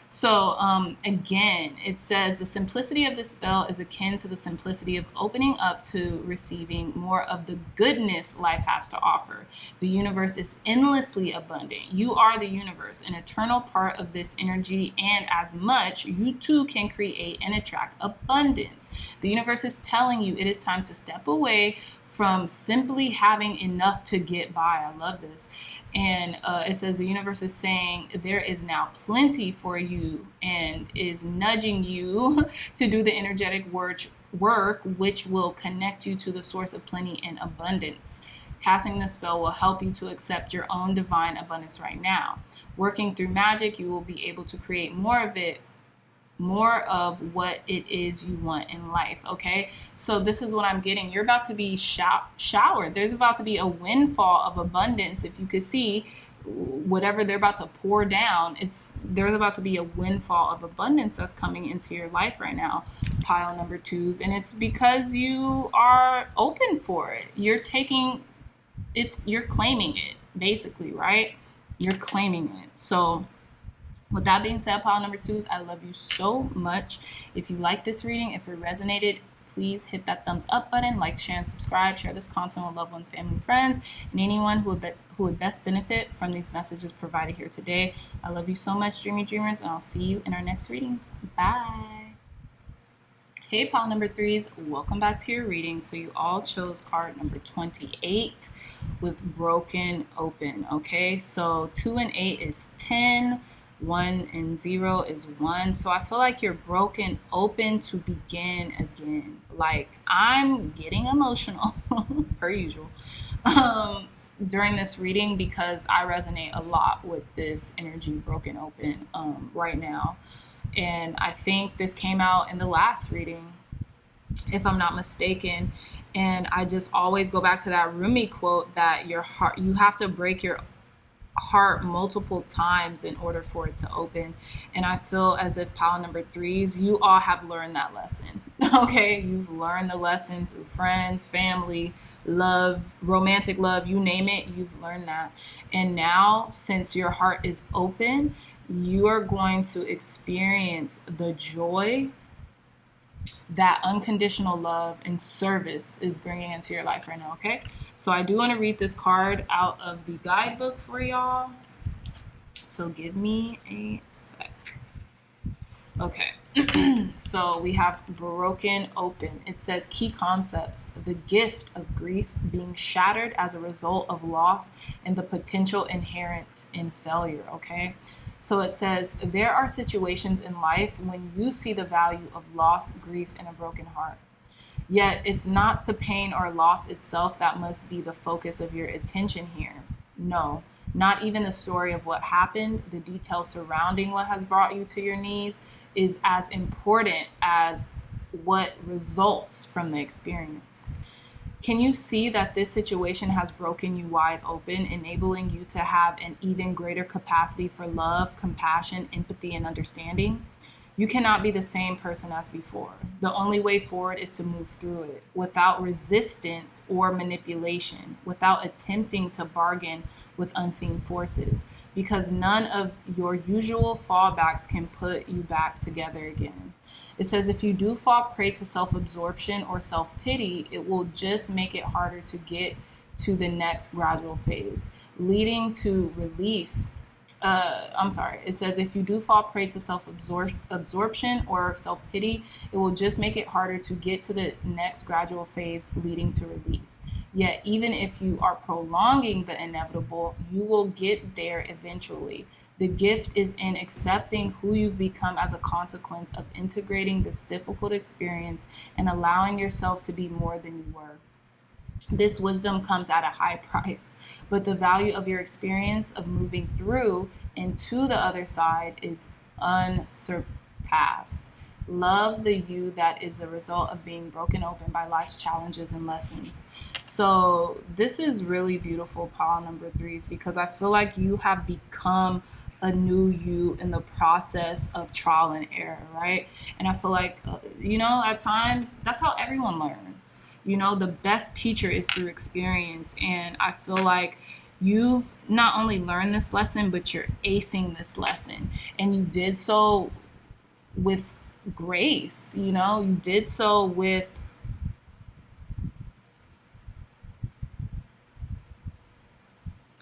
So again, it says the simplicity of this spell is akin to the simplicity of opening up to receiving more of the goodness life has to offer. The universe is endlessly abundant. You are the universe, an eternal part of this energy, and as much, you too can create and attract abundance. The universe is telling you it is time to step away from simply having enough to get by. I love this. And it says the universe is saying there is now plenty for you and is nudging you to do the energetic work, which will connect you to the source of plenty and abundance. Casting the spell will help you to accept your own divine abundance right now. Working through magic, you will be able to create more of what it is you want in life. Okay, so this is what I'm getting. You're about to be showered. There's about to be a windfall of abundance. If you could see whatever they're about to pour down, there's about to be a windfall of abundance that's coming into your life right now, pile number 2s, and it's because you are open for it. You're claiming it, basically, right? You're claiming it. So with that being said, pile number 2s, I love you so much. If you like this reading, if it resonated, please hit that thumbs up button, like, share, and subscribe. Share this content with loved ones, family, friends, and anyone who would best benefit from these messages provided here today. I love you so much, dreamers, and I'll see you in our next readings. Bye. Hey, pile number 3s, welcome back to your reading. So you all chose card number 28 with broken open. Okay, so 2 and 8 is 10. 1 and 0 is 1. So I feel like you're broken open to begin again. Like, I'm getting emotional per usual during this reading because I resonate a lot with this energy broken open right now. And I think this came out in the last reading, if I'm not mistaken. And I just always go back to that Rumi quote that you have to break your heart multiple times in order for it to open. And I feel as if pile number 3s, you all have learned that lesson. Okay, you've learned the lesson through friends, family, love, romantic love, you name it, you've learned that. And now, since your heart is open, you are going to experience the joy that unconditional love and service is bringing into your life right now. Okay, so I do want to read this card out of the guidebook for y'all, so give me a sec. Okay, so we have broken open. It says key concepts: the gift of grief being shattered as a result of loss and the potential inherent in failure. Okay, so it says there are situations in life when you see the value of loss, grief, and a broken heart. Yet it's not the pain or loss itself that must be the focus of your attention here. No, not even the story of what happened. The details surrounding what has brought you to your knees is as important as what results from the experience. Can you see that this situation has broken you wide open, enabling you to have an even greater capacity for love, compassion, empathy, and understanding? You cannot be the same person as before. The only way forward is to move through it without resistance or manipulation, without attempting to bargain with unseen forces, because none of your usual fallbacks can put you back together again. It says if you do fall prey to self-absorption or self-pity, it will just make it harder to get to the next gradual phase, leading to relief. It says if you do fall prey to self-absorption or self-pity, it will just make it harder to get to the next gradual phase, leading to relief. Yet, even if you are prolonging the inevitable, you will get there eventually. The gift is in accepting who you've become as a consequence of integrating this difficult experience and allowing yourself to be more than you were. This wisdom comes at a high price, but the value of your experience of moving through and to the other side is unsurpassed. Love the you that is the result of being broken open by life's challenges and lessons. So this is really beautiful, pile number 3s, because I feel like you have become a new you in the process of trial and error, right? And I feel like, at times, that's how everyone learns. The best teacher is through experience. And I feel like you've not only learned this lesson, but you're acing this lesson. And you did so with grace, you did so with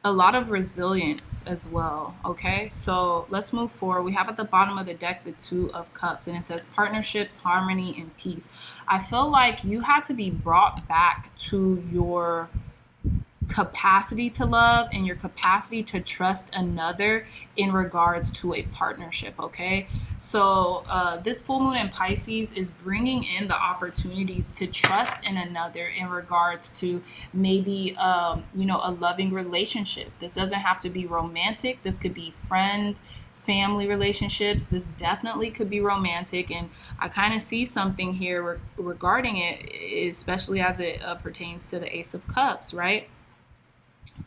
a lot of resilience as well. Okay, so let's move forward. We have at the bottom of the deck the 2 of Cups, and it says partnerships, harmony, and peace. I feel like you had to be brought back to your capacity to love and your capacity to trust another in regards to a partnership. Okay, so this full moon in Pisces is bringing in the opportunities to trust in another in regards to maybe a loving relationship. This doesn't have to be romantic. This could be friend, family relationships. This definitely could be romantic, and I kind of see something here regarding it, especially as it pertains to the Ace of Cups, right?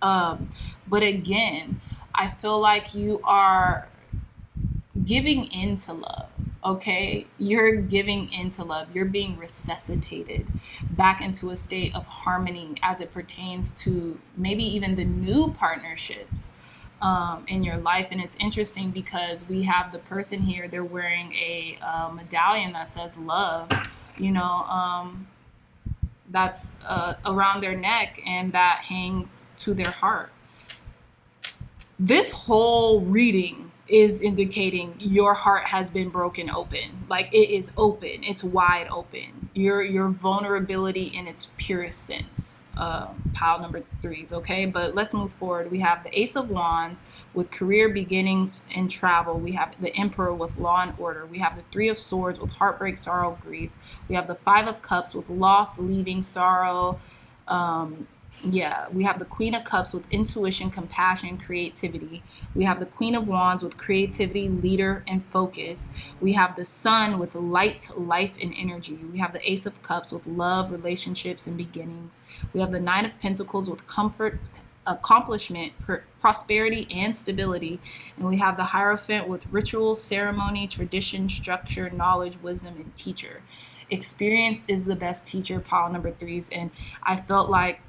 But again, I feel like you are giving into love. Okay, you're giving into love. You're being resuscitated back into a state of harmony as it pertains to maybe even the new partnerships in your life. And it's interesting because we have the person here, they're wearing a medallion that says love, that's around their neck, and that hangs to their heart. This whole reading is indicating your heart has been broken open. Like, it is open. It's wide open. Your vulnerability in its purest sense. Pile number 3s, okay? But let's move forward. We have the Ace of Wands with career beginnings and travel. We have the Emperor with law and order. We have the 3 of Swords with heartbreak, sorrow, grief. We have the 5 of Cups with loss, leaving, sorrow. We have the Queen of Cups with intuition, compassion, creativity. We have the Queen of Wands with creativity, leader, and focus. We have the Sun with light, life, and energy. We have the Ace of Cups with love, relationships, and beginnings. We have the 9 of Pentacles with comfort, accomplishment, prosperity, and stability. And we have the Hierophant with ritual, ceremony, tradition, structure, knowledge, wisdom, and teacher. Experience is the best teacher, pile number 3s. And I felt like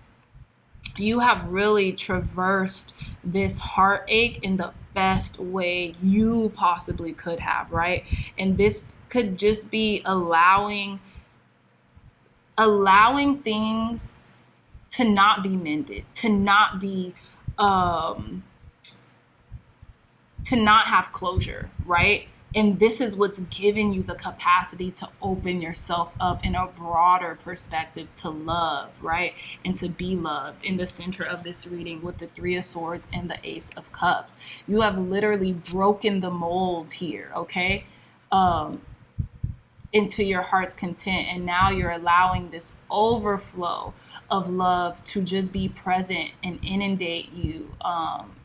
you have really traversed this heartache in the best way you possibly could have, right? And this could just be allowing things to not be mended, to not be to not have closure, right? And this is what's giving you the capacity to open yourself up in a broader perspective to love, right? And to be loved in the center of this reading with the 3 of Swords and the Ace of Cups. You have literally broken the mold here, okay? Into your heart's content. And now you're allowing this overflow of love to just be present and inundate you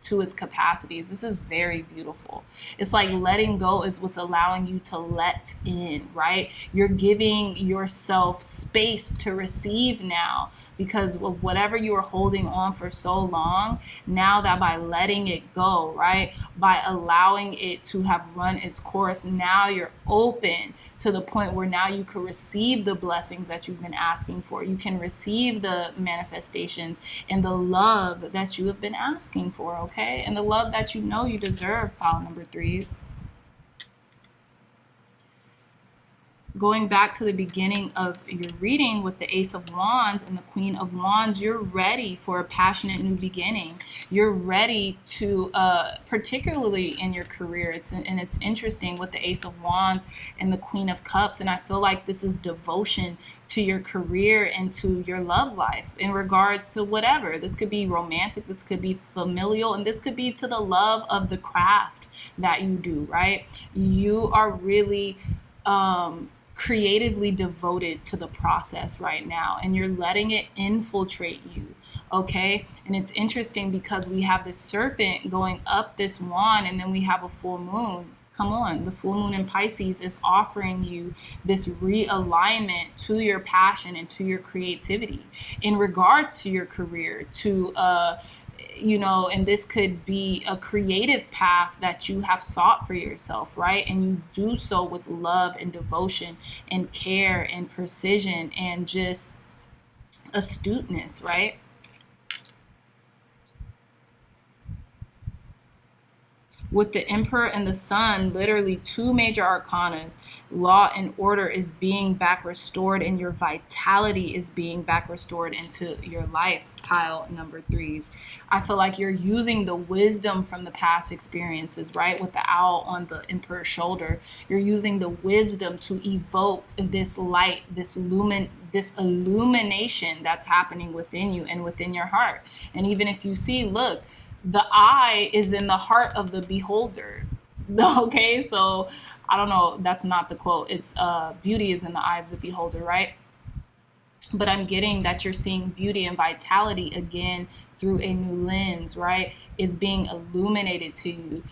to its capacities. This is very beautiful. It's like letting go is what's allowing you to let in, right? You're giving yourself space to receive now because of whatever you were holding on for so long. Now that by letting it go, right? By allowing it to have run its course, now you're open to the point where now you can receive the blessings that you've been asking for. You can receive the manifestations and the love that you have been asking for, okay? And the love that you know you deserve, pile number 3s. Going back to the beginning of your reading with the Ace of Wands and the Queen of Wands, you're ready for a passionate new beginning. You're ready to, particularly in your career. It's interesting with the Ace of Wands and the Queen of Cups, and I feel like this is devotion to your career and to your love life in regards to whatever. This could be romantic, this could be familial, and this could be to the love of the craft that you do, right? You are really creatively devoted to the process right now, and you're letting it infiltrate you. Okay. And it's interesting because we have this serpent going up this wand, and then we have a full moon. Come on, the full moon in Pisces is offering you this realignment to your passion and to your creativity in regards to your career, to and this could be a creative path that you have sought for yourself, right? And you do so with love and devotion and care and precision and just astuteness, right? With the Emperor and the Sun, literally two major arcanas, law and order is being back restored, and your vitality is being back restored into your life, pile number threes. I feel like you're using the wisdom from the past experiences, right? With the owl on the Emperor's shoulder, you're using the wisdom to evoke this light, this illumination that's happening within you and within your heart. And even if you see, look, the eye is in the heart of the beholder. Okay, so I don't know, that's not the quote. It's beauty is in the eye of the beholder, right? But I'm getting that you're seeing beauty and vitality again through a new lens, right? It's being illuminated to you.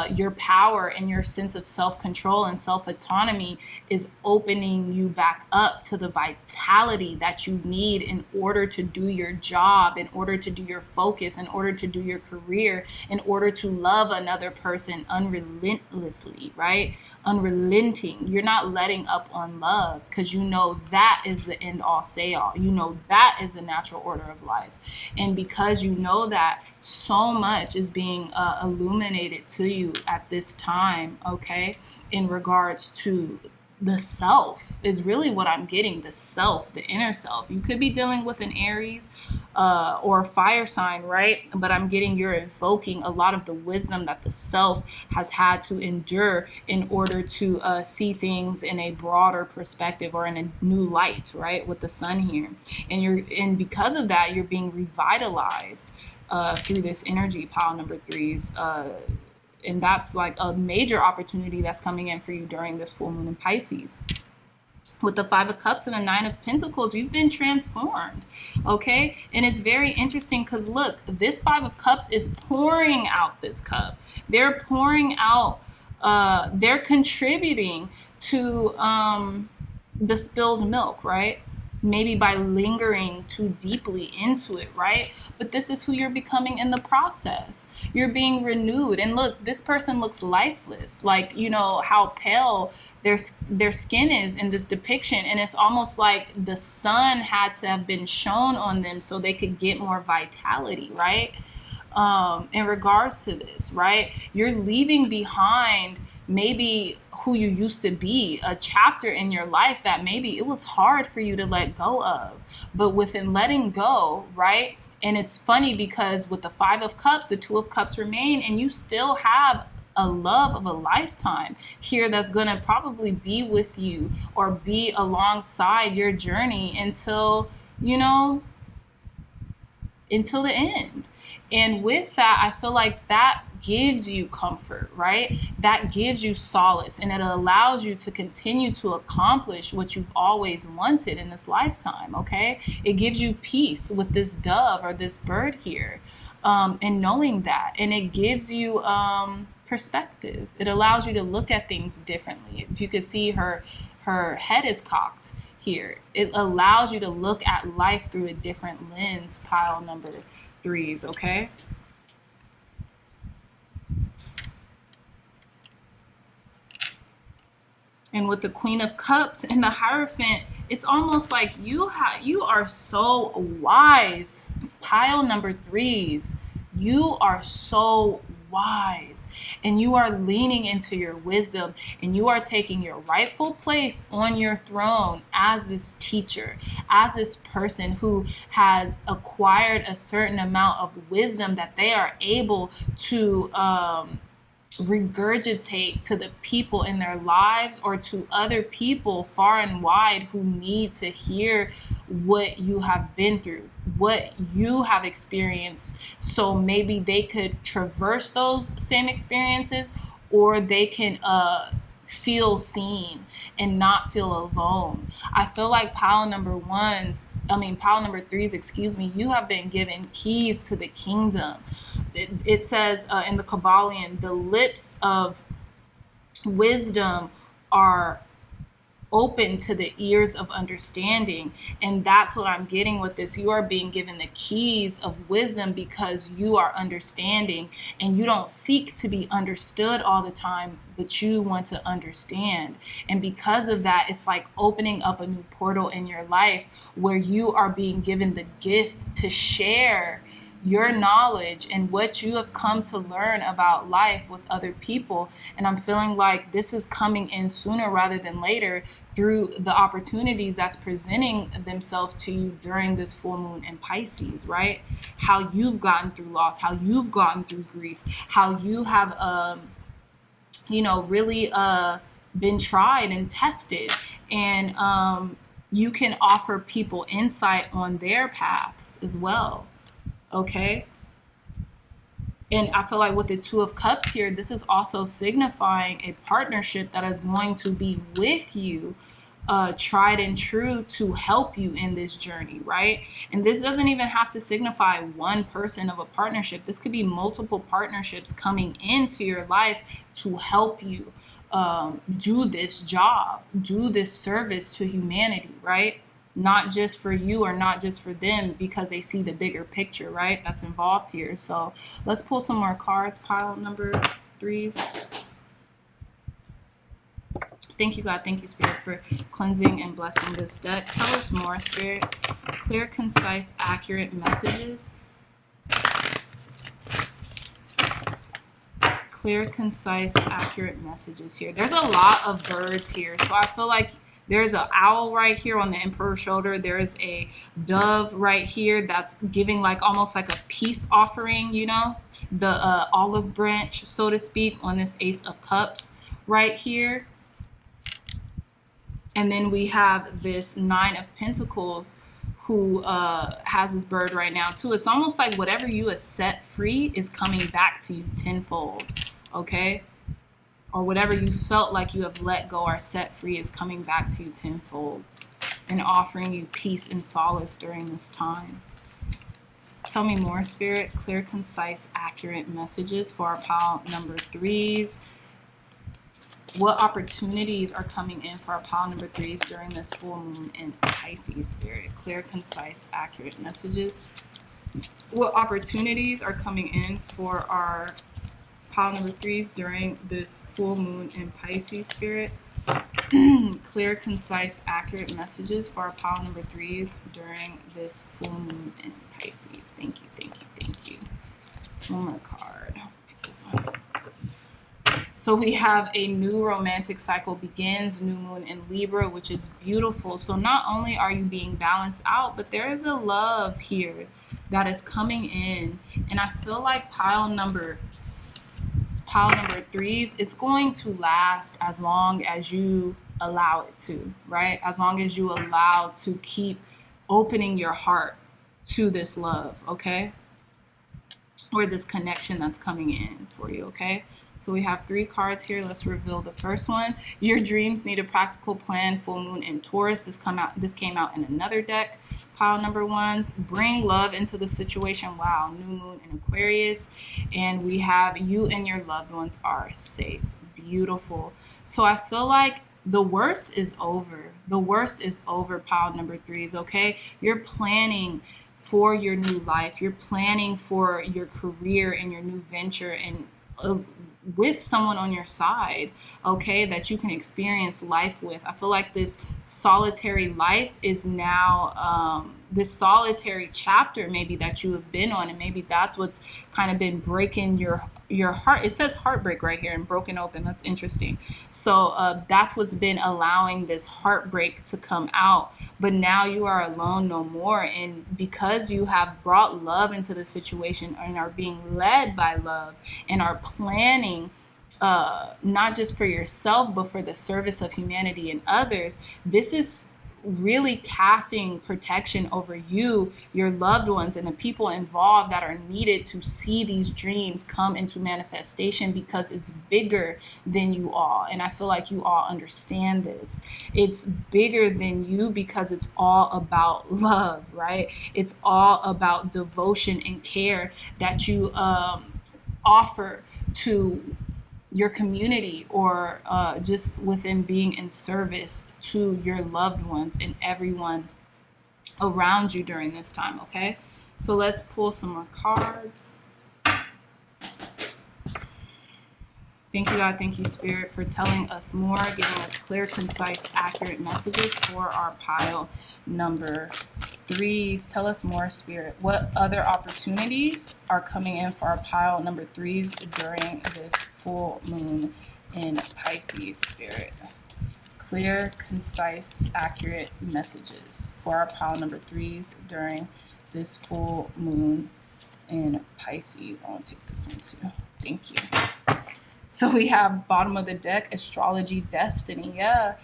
Your power and your sense of self-control and self-autonomy is opening you back up to the vitality that you need in order to do your job, in order to do your focus, in order to do your career, in order to love another person unrelentlessly, right? Unrelenting. You're not letting up on love because you know that is the end all say all. You know that is the natural order of life. And because you know that, so much is being illuminated to you at this time, okay, in regards to the self is really what I'm getting. The self, the inner self. You could be dealing with an Aries or a fire sign, right? But I'm getting you're evoking a lot of the wisdom that the self has had to endure in order to see things in a broader perspective or in a new light, right? With the sun here. And because of that, you're being revitalized through this energy, pile number threes. And that's like a major opportunity that's coming in for you during this full moon in Pisces. With the Five of Cups and the Nine of Pentacles, you've been transformed, okay? And it's very interesting because, look, this Five of Cups is pouring out this cup. They're pouring out, they're contributing to the spilled milk, right? Maybe by lingering too deeply into it, right? But this is who you're becoming in the process. You're being renewed. And look, this person looks lifeless. Like, you know, how pale their skin is in this depiction. And it's almost like the sun had to have been shown on them so they could get more vitality, right? In regards to this, right? You're leaving behind maybe who you used to be, a chapter in your life that maybe it was hard for you to let go of. But within letting go, right? And it's funny because with the Five of Cups, the Two of Cups remain, and you still have a love of a lifetime here that's going to probably be with you or be alongside your journey until, you know, until the end. And with that, I feel like that gives you comfort, right? That gives you solace, and it allows you to continue to accomplish what you've always wanted in this lifetime, okay? It gives you peace with this dove or this bird here, and knowing that. And it gives you perspective. It allows you to look at things differently. If you could see her head is cocked here. It allows you to look at life through a different lens, pile number threes, okay? And with the Queen of Cups and the Hierophant, it's almost like you are so wise, pile number threes. You are so wise, and you are leaning into your wisdom, and you are taking your rightful place on your throne as this teacher, as this person who has acquired a certain amount of wisdom that they are able to regurgitate to the people in their lives, or to other people far and wide who need to hear what you have been through, what you have experienced. So maybe they could traverse those same experiences, or they can feel seen and not feel alone. I feel like pile number threes, you have been given keys to the kingdom. It says in the Kabbalion, the lips of wisdom are open to the ears of understanding. And that's what I'm getting with this. You are being given the keys of wisdom because you are understanding, and you don't seek to be understood all the time, but you want to understand. And because of that, it's like opening up a new portal in your life where you are being given the gift to share your knowledge and what you have come to learn about life with other people. And I'm feeling like this is coming in sooner rather than later through the opportunities that's presenting themselves to you during this full moon in Pisces, right? How you've gotten through loss, how you've gotten through grief, how you have, really been tried and tested. And you can offer people insight on their paths as well. Okay. And I feel like with the Two of Cups here, this is also signifying a partnership that is going to be with you, tried and true, to help you in this journey, right? And this doesn't even have to signify one person of a partnership. This could be multiple partnerships coming into your life to help you do this job, do this service to humanity, right? Not just for you or not just for them, because they see the bigger picture, right? That's involved here. So let's pull some more cards, pile number threes. Thank you, God. Thank you, Spirit, for cleansing and blessing this deck. Tell us more, Spirit. Clear, concise, accurate messages. Clear, concise, accurate messages here. There's a lot of birds here. So I feel like there's an owl right here on the Emperor's shoulder. There is a dove right here that's giving like almost like a peace offering, the olive branch, so to speak, on this Ace of Cups right here. And then we have this Nine of Pentacles who has this bird right now too. It's almost like whatever you have set free is coming back to you tenfold, okay? Or whatever you felt like you have let go or set free is coming back to you tenfold and offering you peace and solace during this time. Tell me more, Spirit. Clear, concise, accurate messages for our pile number threes. What opportunities are coming in for our pile number threes during this full moon in Pisces, Spirit? Clear, concise, accurate messages. What opportunities are coming in for our pile number threes during this full moon in Pisces, Spirit? Clear, concise, accurate messages for our pile number threes during this full moon in Pisces. Thank you, thank you, thank you. One more card. Pick this one. So we have a new romantic cycle begins, new moon in Libra, which is beautiful. So not only are you being balanced out, but there is a love here that is coming in. And I feel like pile number threes, it's going to last as long as you allow it to, right? As long as you allow to keep opening your heart to this love, okay? Or this connection that's coming in for you, okay? So we have 3 cards here. Let's reveal the first one. Your dreams need a practical plan. Full moon in Taurus. This came out in another deck. Pile number ones. Bring love into the situation. Wow. New moon in Aquarius. And we have you and your loved ones are safe. Beautiful. So I feel like the worst is over. The worst is over, pile number threes, okay? You're planning for your new life. You're planning for your career and your new venture, and with someone on your side, okay, that you can experience life with. I feel like this solitary life is now this solitary chapter maybe that you have been on, and maybe that's what's kind of been breaking your your heart, it says heartbreak right here and broken open. That's interesting. So that's what's been allowing this heartbreak to come out. But now you are alone no more. And because you have brought love into the situation and are being led by love and are planning not just for yourself, but for the service of humanity and others, this is really casting protection over you, your loved ones, and the people involved that are needed to see these dreams come into manifestation, because it's bigger than you all. And I feel like you all understand this. It's bigger than you because it's all about love, right? It's all about devotion and care that you offer to your community, or just within being in service to your loved ones and everyone around you during this time, okay? So let's pull some more cards. Thank you, God. Thank you, Spirit, for telling us more, giving us clear, concise, accurate messages for our pile number 3s. Tell us more, Spirit. What other opportunities are coming in for our pile number 3s during this full moon in Pisces, Spirit? Clear, concise, accurate messages for our pile number 3s during this full moon in Pisces. I want to take this one too. Thank you. So we have bottom of the deck, astrology, destiny. Yeah.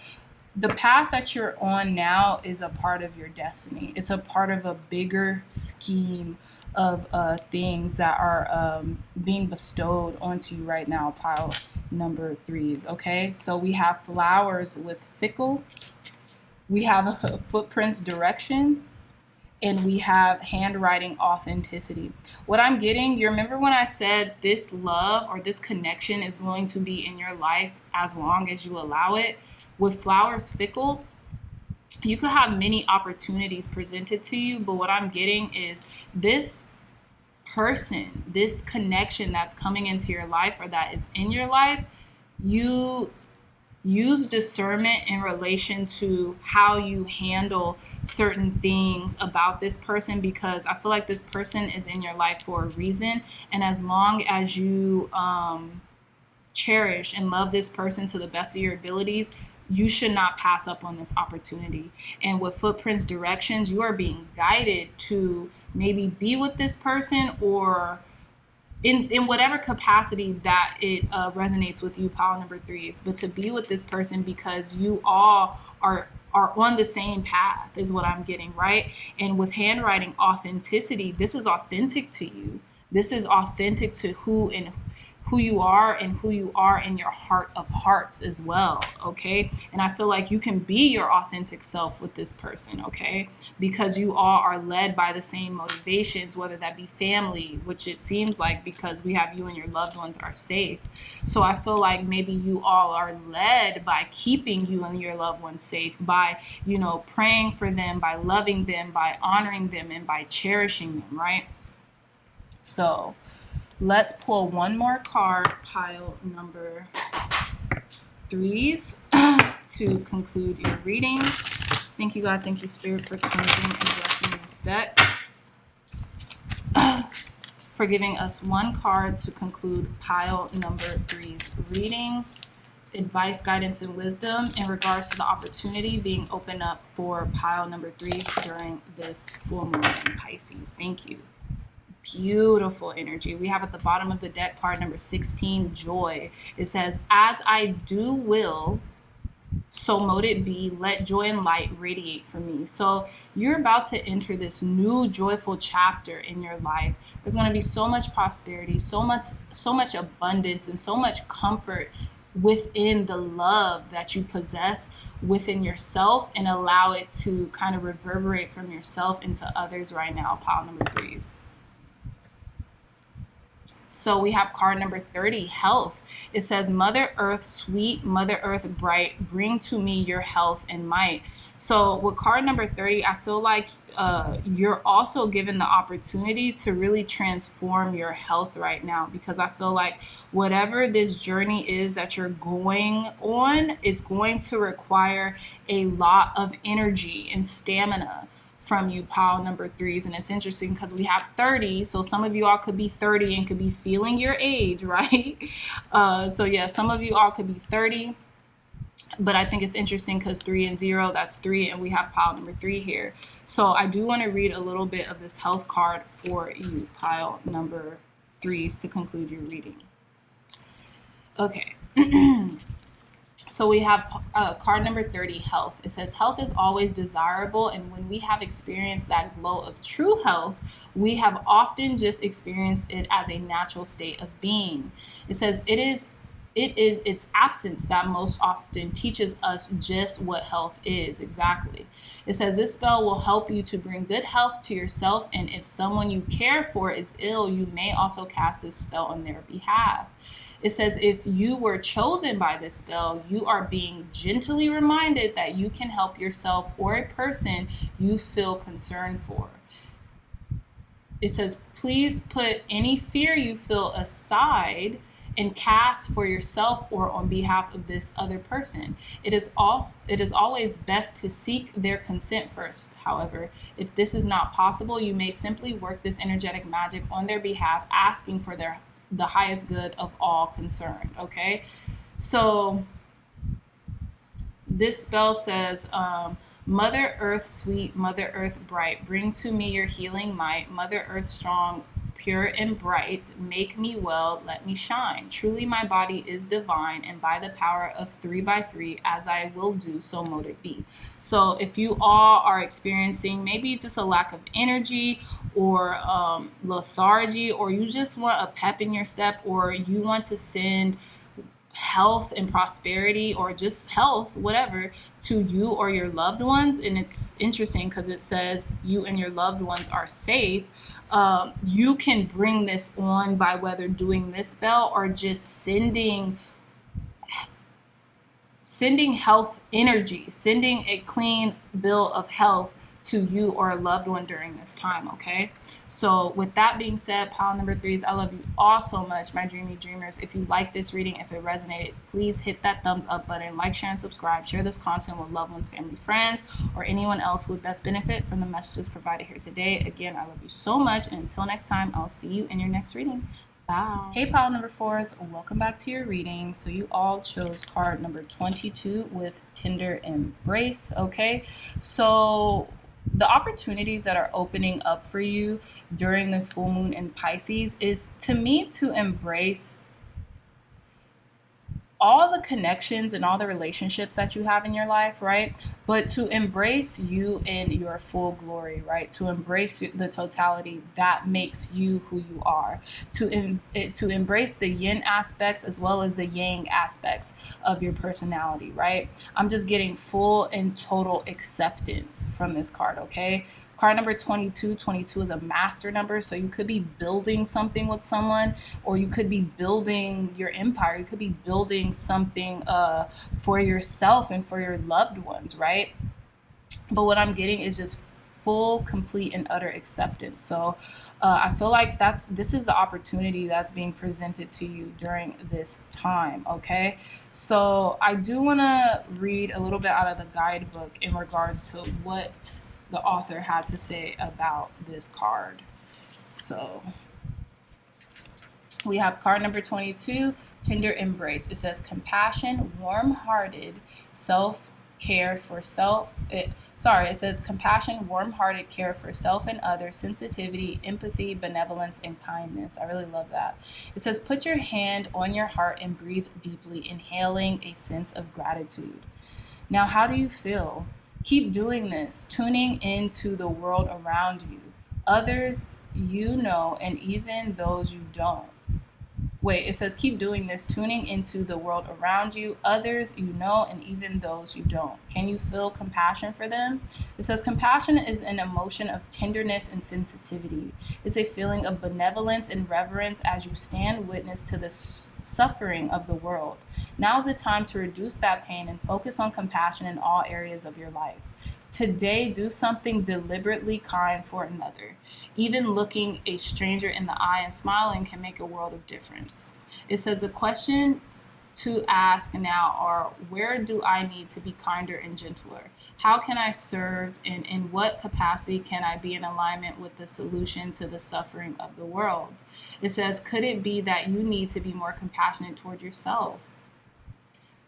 The path that you're on now is a part of your destiny. It's a part of a bigger scheme of things that are being bestowed onto you right now, pile number 3s, okay? So we have flowers with fickle. We have footprints, direction. And we have handwriting, authenticity. What I'm getting, you remember when I said this love or this connection is going to be in your life as long as you allow it? With flowers fickle, you could have many opportunities presented to you, but what I'm getting is this person, this connection that's coming into your life or that is in your life, you use discernment in relation to how you handle certain things about this person, because I feel like this person is in your life for a reason. And as long as you cherish and love this person to the best of your abilities, you should not pass up on this opportunity. And with footprints, directions, you are being guided to maybe be with this person, or in whatever capacity that it resonates with you, pile number 3s, but to be with this person because you all are on the same path is what I'm getting, right? And with handwriting, authenticity, this is authentic to you. This is authentic to who you are and who you are in your heart of hearts as well, okay? And I feel like you can be your authentic self with this person, okay? Because you all are led by the same motivations, whether that be family, which it seems like because we have you and your loved ones are safe. So I feel like maybe you all are led by keeping you and your loved ones safe, by, praying for them, by loving them, by honoring them, and by cherishing them, right? So let's pull one more card, pile number 3s, to conclude your reading. Thank you, God. Thank you, Spirit, for cleansing and blessing this deck. For giving us one card to conclude pile number 3's reading. Advice, guidance, and wisdom in regards to the opportunity being opened up for pile number 3's during this full moon in Pisces. Thank you. Beautiful energy. We have at the bottom of the deck card number 16, joy. It says, as I do will, so mote it be, let joy and light radiate from me. So you're about to enter this new joyful chapter in your life. There's going to be so much prosperity, so much abundance, and so much comfort within the love that you possess within yourself, and allow it to kind of reverberate from yourself into others right now, pile number 3's. So we have card number 30, health. It says, Mother Earth sweet, Mother Earth bright, bring to me your health and might. So with card number 30, I feel like you're also given the opportunity to really transform your health right now, because I feel like whatever this journey is that you're going on, it's going to require a lot of energy and stamina from you, pile number 3s. And it's interesting because we have 30. So some of you all could be 30 and could be feeling your age, right? So yeah, some of you all could be 30. But I think it's interesting because 3 and 0, that's 3, and we have pile number 3 here. So I do want to read a little bit of this health card for you, pile number 3s, to conclude your reading. Okay. So we have card number 30, health. It says, health is always desirable, and when we have experienced that glow of true health, we have often just experienced it as a natural state of being. It says, it is its absence that most often teaches us just what health is exactly. It says this spell will help you to bring good health to yourself, and if someone you care for is ill, you may also cast this spell on their behalf. It says if you were chosen by this spell, you are being gently reminded that you can help yourself or a person you feel concerned for. It says, please put any fear you feel aside and cast for yourself or on behalf of this other person. It is always best to seek their consent first. However, if this is not possible, you may simply work this energetic magic on their behalf, asking for the highest good of all concerned. Okay, so this spell says, Mother Earth sweet, Mother Earth bright, bring to me your healing might. Mother Earth strong, pure and bright, make me well, let me shine. Truly my body is divine, and by the power of 3 by 3, as I will do, so mote it be. So if you all are experiencing maybe just a lack of energy or lethargy, or you just want a pep in your step, or you want to send health and prosperity, or just health, whatever, to you or your loved ones. And it's interesting because it says you and your loved ones are safe. You can bring this on by whether doing this spell or just sending health energy, sending a clean bill of health to you or a loved one during this time. Okay, so with that being said, pile number 3s, I love you all so much, my dreamy dreamers. If you like this reading, if it resonated, please hit that thumbs up button, like, share, and subscribe. Share this content with loved ones, family, friends, or anyone else who would best benefit from the messages provided here today. Again, I love you so much, and until next time, I'll see you in your next reading. Bye. Hey, pile number 4s, welcome back to your reading. So you all chose card number 22 with Tender Embrace. Okay, so the opportunities that are opening up for you during this full moon in Pisces is, to me, to embrace all the connections and all the relationships that you have in your life, right? But to embrace you in your full glory, right? To embrace the totality that makes you who you are. To embrace the yin aspects as well as the yang aspects of your personality, right? I'm just getting full and total acceptance from this card, okay? Card number 22. 22 is a master number, so you could be building something with someone, or you could be building your empire. You could be building something for yourself and for your loved ones, right? But what I'm getting is just full, complete, and utter acceptance. So I feel like this is the opportunity that's being presented to you during this time, okay? So I do want to read a little bit out of the guidebook in regards to what the author had to say about this card. So we have card number 22, Tender Embrace. It says compassion, warm-hearted, self-care for self. It says compassion, warm-hearted care for self and others, sensitivity, empathy, benevolence, and kindness. I really love that. It says put your hand on your heart and breathe deeply, inhaling a sense of gratitude. Now, how do you feel? Keep doing this, tuning into the world around you, others you know, and even those you don't. It says keep doing this, tuning into the world around you, others you know, and even those you don't. Can you feel compassion for them? It says compassion is an emotion of tenderness and sensitivity. It's a feeling of benevolence and reverence as you stand witness to the suffering of the world. Now is the time to reduce that pain and focus on compassion in all areas of your life. Today, do something deliberately kind for another. Even looking a stranger in the eye and smiling can make a world of difference. It says the questions to ask now are, where do I need to be kinder and gentler? How can I serve, and in what capacity can I be in alignment with the solution to the suffering of the world? It says, could it be that you need to be more compassionate toward yourself?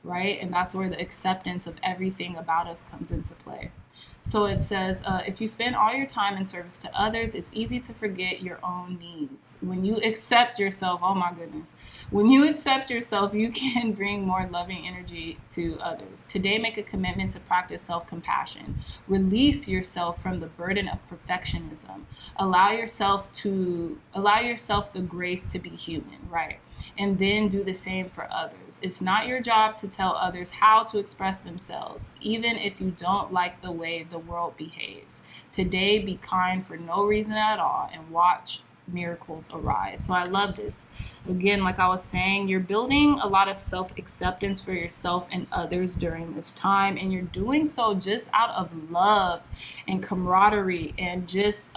Right? And that's where the acceptance of everything about us comes into play. So it says, if you spend all your time in service to others, it's easy to forget your own needs. When you accept yourself, oh my goodness, when you accept yourself, you can bring more loving energy to others. Today, make a commitment to practice self-compassion. Release yourself from the burden of perfectionism. Allow yourself the grace to be human, right? And then do the same for others. It's not your job to tell others how to express themselves, even if you don't like the way the world behaves. Today, be kind for no reason at all and watch miracles arise. So I love this. Again, like I was saying, you're building a lot of self-acceptance for yourself and others during this time, and you're doing so just out of love and camaraderie and just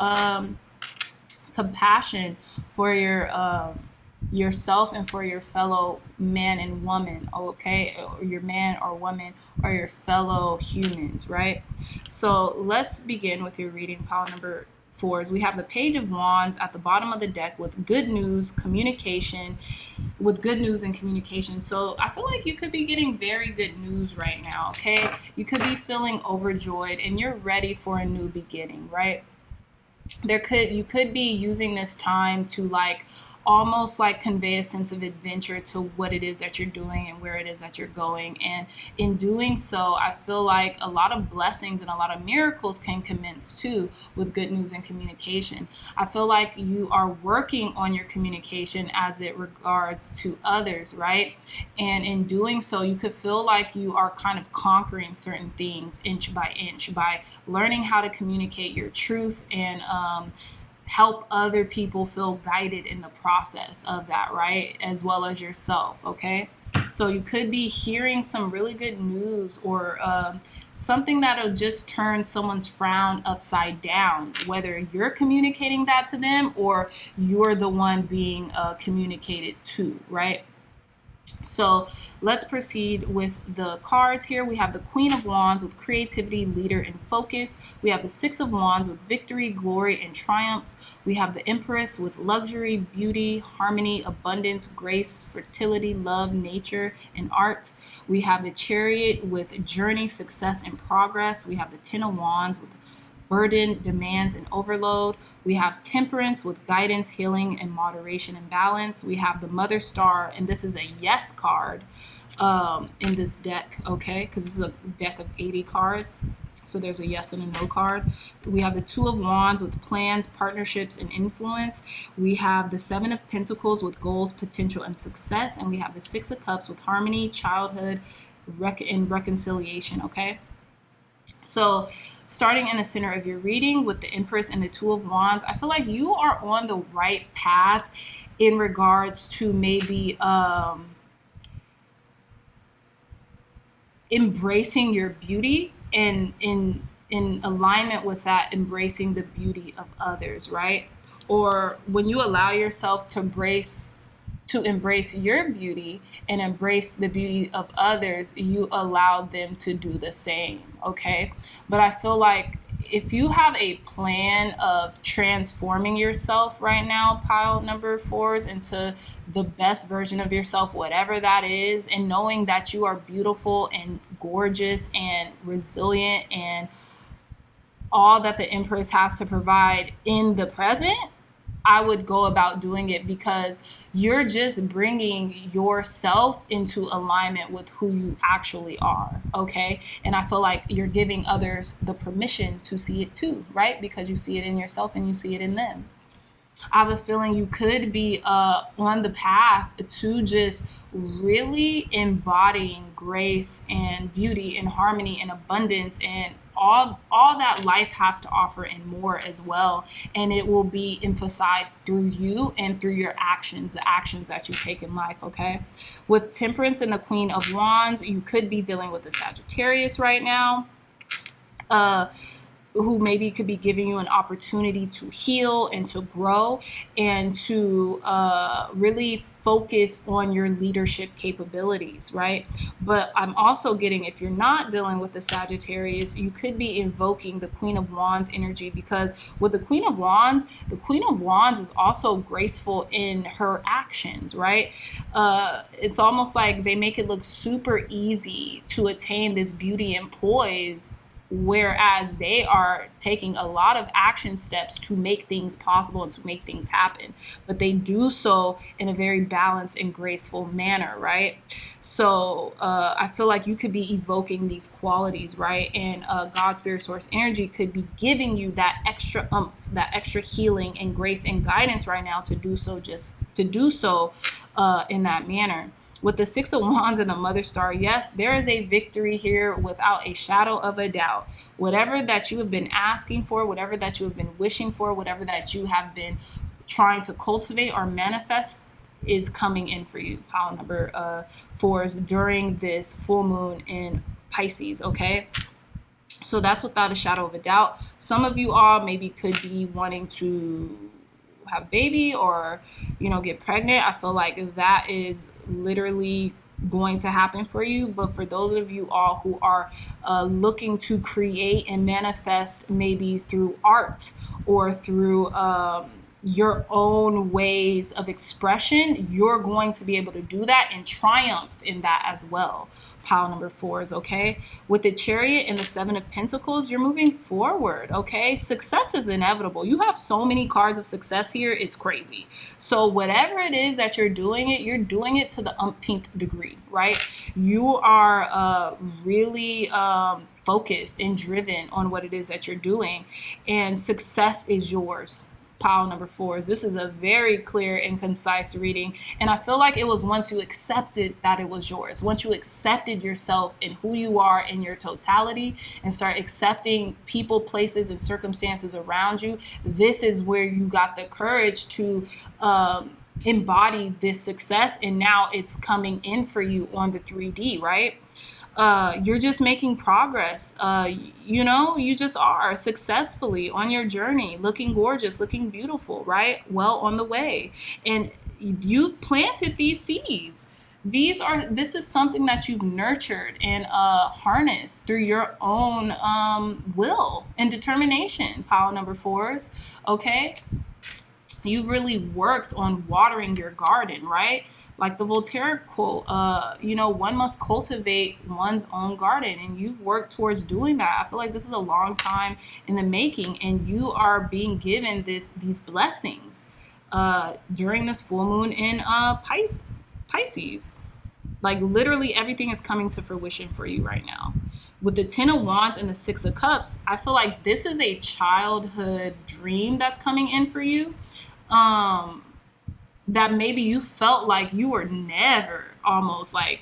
compassion for yourself and for your fellow man and woman, okay? Or your man or woman or your fellow humans, right? So let's begin with your reading, pile number 4s. We have the Page of Wands at the bottom of the deck with good news, communication, with good news and communication. So I feel like you could be getting very good news right now, okay? You could be feeling overjoyed and you're ready for a new beginning, right? You could be using this time to almost convey a sense of adventure to what it is that you're doing and where it is that you're going. And in doing so, I feel like a lot of blessings and a lot of miracles can commence too with good news and communication. I feel like you are working on your communication as it regards to others, right? And in doing so, you could feel like you are kind of conquering certain things inch by inch by learning how to communicate your truth and help other people feel guided in the process of that, right? As well as yourself, okay? So you could be hearing some really good news or something that'll just turn someone's frown upside down, whether you're communicating that to them or you're the one being communicated to, right? So let's proceed with the cards here. We have the Queen of Wands with creativity, leader, and focus. We have the Six of Wands with victory, glory, and triumph. We have the Empress with luxury, beauty, harmony, abundance, grace, fertility, love, nature, and art. We have the Chariot with journey, success, and progress. We have the Ten of Wands with burden, demands, and overload. We have Temperance with guidance, healing, and moderation and balance. We have the Mother Star, and this is a yes card in this deck, okay? Because this is a deck of 80 cards. So there's a yes and a no card. We have the Two of Wands with plans, partnerships, and influence. We have the Seven of Pentacles with goals, potential, and success. And we have the Six of Cups with harmony, childhood, and reconciliation, okay? So starting in the center of your reading with the Empress and the Two of Wands, I feel like you are on the right path in regards to maybe embracing your beauty and in alignment with that, embracing the beauty of others, right? Or when you allow yourself to embrace your beauty and embrace the beauty of others, you allow them to do the same, okay? But I feel like if you have a plan of transforming yourself right now, pile number 4s, into the best version of yourself, whatever that is, and knowing that you are beautiful and gorgeous and resilient and all that the Empress has to provide in the present, I would go about doing it, because you're just bringing yourself into alignment with who you actually are, okay? And I feel like you're giving others the permission to see it too, right? Because you see it in yourself and you see it in them. I have a feeling you could be on the path to just really embodying grace and beauty and harmony and abundance and all that life has to offer and more as well. And it will be emphasized through you and through your actions, the actions that you take in life, okay? With Temperance and the Queen of Wands, you could be dealing with a Sagittarius right now. who maybe could be giving you an opportunity to heal and to grow and to really focus on your leadership capabilities, right? But I'm also getting, if you're not dealing with the Sagittarius, you could be invoking the Queen of Wands energy, because with the Queen of Wands is also graceful in her actions, right? It's almost like they make it look super easy to attain this beauty and poise, whereas they are taking a lot of action steps to make things possible and to make things happen, but they do so in a very balanced and graceful manner, right? So I feel like you could be evoking these qualities, right? And God, Spirit, Source energy could be giving you that extra oomph, that extra healing and grace and guidance right now to do so, in that manner. With the Six of Wands and the Mother Star, yes, there is a victory here without a shadow of a doubt. Whatever that you have been asking for, whatever that you have been wishing for, whatever that you have been trying to cultivate or manifest is coming in for you, pile number 4s, during this full moon in Pisces, okay? So that's without a shadow of a doubt. Some of you all maybe could be wanting to have a baby or, get pregnant. I feel like that is literally going to happen for you. But for those of you all who are looking to create and manifest, maybe through art or through your own ways of expression, you're going to be able to do that and triumph in that as well. Pile number 4s, okay? With the Chariot and the 7 of Pentacles, you're moving forward, okay? Success is inevitable. You have so many cards of success here, it's crazy. So whatever it is that you're doing it to the umpteenth degree, right? You are really focused and driven on what it is that you're doing, and success is yours. Pile number 4s. This is a very clear and concise reading, and I feel like it was once you accepted that it was yours, once you accepted yourself and who you are in your totality and start accepting people, places, and circumstances around you, this is where you got the courage to embody this success, and now it's coming in for you on the 3D, right? You're just making progress. You just are successfully on your journey, looking gorgeous, looking beautiful, right? Well on the way. And you've planted these seeds. This is something that you've nurtured and harnessed through your own will and determination, pile number 4s, okay? You've really worked on watering your garden, right? Like the Voltaire quote, one must cultivate one's own garden, and you've worked towards doing that. I feel like this is a long time in the making, and you are being given these blessings during this full moon in Pisces. Like literally everything is coming to fruition for you right now. With the 10 of Wands and the 6 of Cups, I feel like this is a childhood dream that's coming in for you. That maybe you felt like you were never almost like,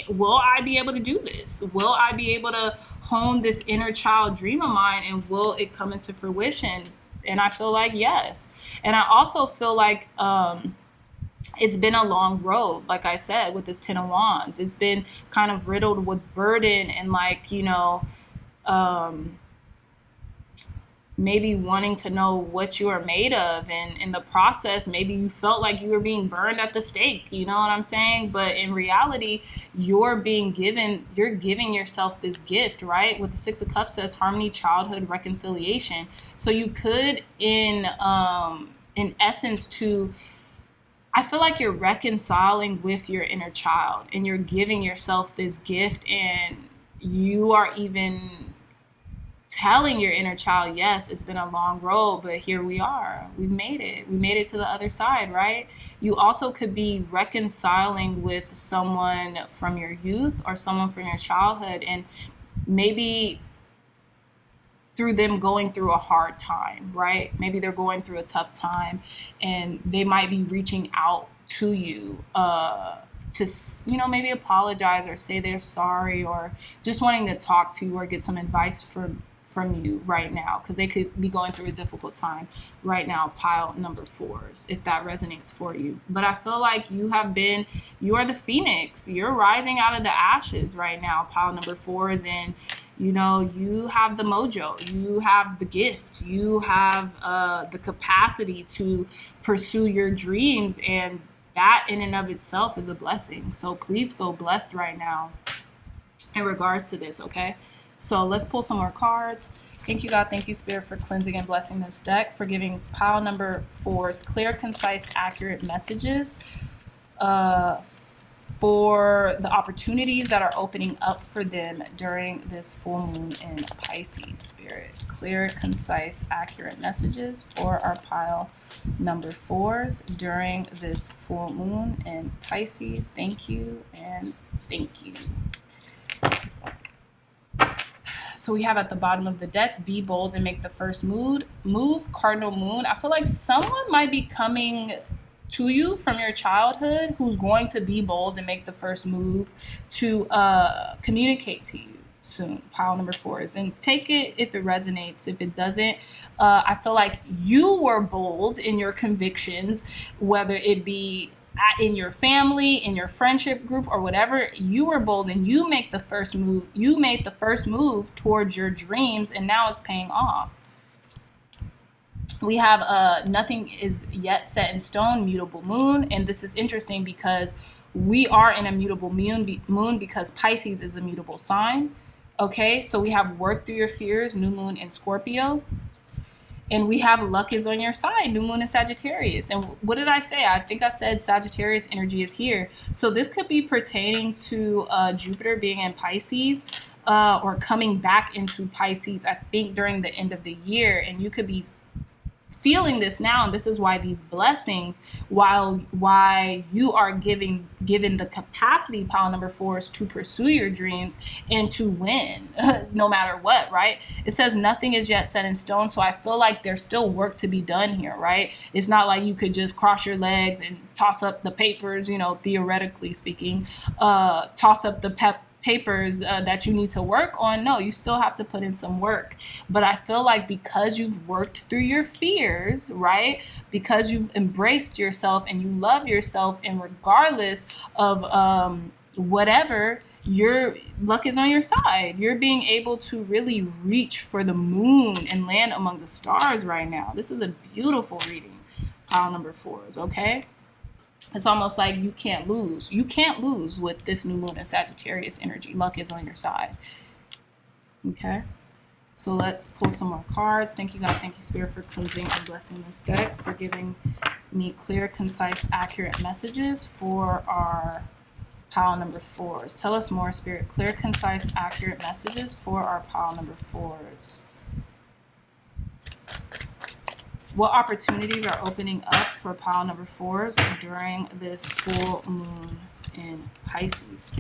will I be able to do this? Will I be able to hone this inner child dream of mine, and will it come into fruition? And I feel like yes. And I also feel like it's been a long road, like I said, with this 10 of Wands. It's been kind of riddled with burden and maybe wanting to know what you are made of, and in the process maybe you felt like you were being burned at the stake, you know what I'm saying? But in reality, you're giving yourself this gift, right? With the 6 of Cups says harmony, childhood, reconciliation. So you could in essence I feel like you're reconciling with your inner child, and you're giving yourself this gift, and you are even telling your inner child, yes, it's been a long road, but here we are. We've made it. We made it to the other side, right? You also could be reconciling with someone from your youth or someone from your childhood, and maybe through them going through a hard time, right? Maybe they're going through a tough time, and they might be reaching out to you to maybe apologize or say they're sorry, or just wanting to talk to you or get some advice from you right now, because they could be going through a difficult time right now, pile number 4s, if that resonates for you. But I feel like you are the phoenix. You're rising out of the ashes right now, pile number 4s, and you have the mojo, you have the gift, you have the capacity to pursue your dreams, and that in and of itself is a blessing. So please feel blessed right now in regards to this, okay? So let's pull some more cards. Thank you, God. Thank you, Spirit, for cleansing and blessing this deck, for giving pile number 4s clear, concise, accurate messages for the opportunities that are opening up for them during this full moon in Pisces. Spirit, clear, concise, accurate messages for our pile number 4s during this full moon in Pisces. Thank you and thank you. So we have at the bottom of the deck, be bold and make the first move, cardinal moon. I feel like someone might be coming to you from your childhood who's going to be bold and make the first move to communicate to you soon, pile number 4s. And take it if it resonates. If it doesn't, I feel like you were bold in your convictions, whether it be in your family, in your friendship group, or whatever. You were bold and you make the first move. You made the first move towards your dreams, and now it's paying off. We have nothing is yet set in stone, mutable moon. And this is interesting because we are in a mutable moon because Pisces is a mutable sign. Okay, so we have work through your fears, new moon in Scorpio. And we have luck is on your side, new moon in Sagittarius. And what did I say? I think I said Sagittarius energy is here. So this could be pertaining to Jupiter being in Pisces or coming back into Pisces, I think, during the end of the year. And you could be feeling this now, and this is why these blessings, why you are given the capacity, pile number 4s, to pursue your dreams and to win no matter what, right? It says nothing is yet set in stone, so I feel like there's still work to be done here, right? It's not like you could just cross your legs and toss up the papers, theoretically speaking, toss up the papers that you need to work on. No, you still have to put in some work. But I feel like because you've worked through your fears, right? Because you've embraced yourself and you love yourself, and regardless of whatever, your luck is on your side. You're being able to really reach for the moon and land among the stars right now. This is a beautiful reading, pile number 4s, okay? It's almost like you can't lose. You can't lose with this new moon in Sagittarius energy. Luck is on your side. Okay. So let's pull some more cards. Thank you, God. Thank you, Spirit, for cleansing and blessing this deck, for giving me clear, concise, accurate messages for our pile number 4s. Tell us more, Spirit. Clear, concise, accurate messages for our pile number 4s. What opportunities are opening up for pile number 4s during this full moon in Pisces?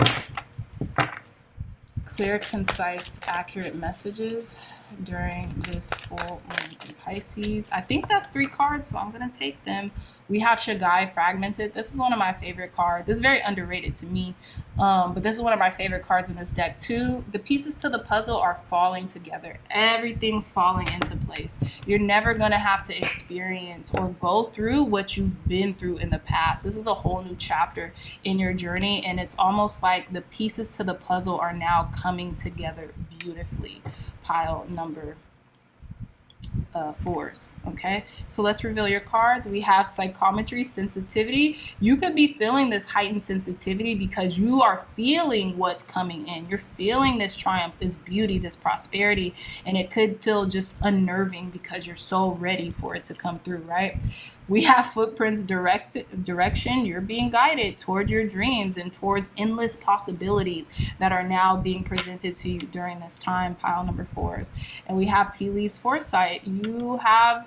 Clear, concise, accurate messages during this full moon in Pisces. I think that's 3 cards, so I'm going to take them. We have Shagai Fragmented. This is one of my favorite cards. It's very underrated to me, but this is one of my favorite cards in this deck too. The pieces to the puzzle are falling together. Everything's falling into place. You're never going to have to experience or go through what you've been through in the past. This is a whole new chapter in your journey, and it's almost like the pieces to the puzzle are now coming together beautifully. Pile number 4s. Okay, so let's reveal your cards. We have psychometry, sensitivity. You could be feeling this heightened sensitivity because you are feeling what's coming in. You're feeling this triumph, this beauty, this prosperity, and it could feel just unnerving because you're so ready for it to come through, right? We have footprints, direction. You're being guided towards your dreams and towards endless possibilities that are now being presented to you during this time, pile number 4s. And we have tea leaves foresight. You have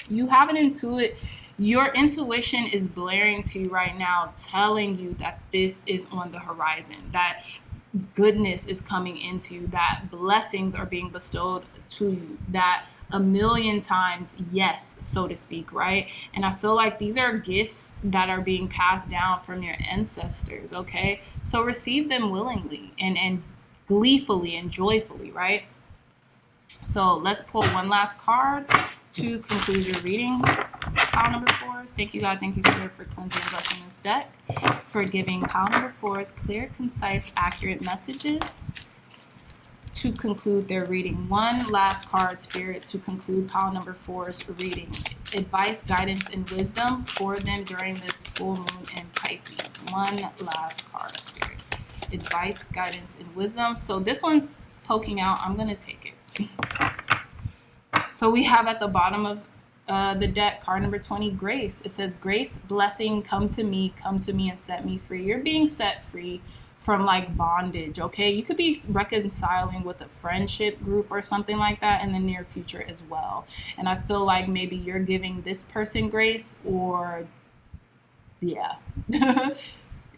an your intuition is blaring to you right now, telling you that this is on the horizon, that goodness is coming into you, that blessings are being bestowed to you, that a million times yes, so to speak, right? And I feel like these are gifts that are being passed down from your ancestors, okay? So receive them willingly and gleefully and joyfully, right? So let's pull one last card to conclude your reading, pile number 4s. Thank you, God. Thank you, Spirit, for cleansing and blessing this deck, for giving pile number 4s clear, concise, accurate messages to conclude their reading. One last card, Spirit, to conclude pile number 4's reading. Advice, guidance, and wisdom for them during this full moon in Pisces. One last card, Spirit. Advice, guidance, and wisdom. So this one's poking out. I'm going to take it. So we have at the bottom of the deck, card number 20, grace. It says, grace, blessing, come to me and set me free. You're being set free from like bondage, okay? You could be reconciling with a friendship group or something like that in the near future as well. And I feel like maybe you're giving this person grace, or yeah.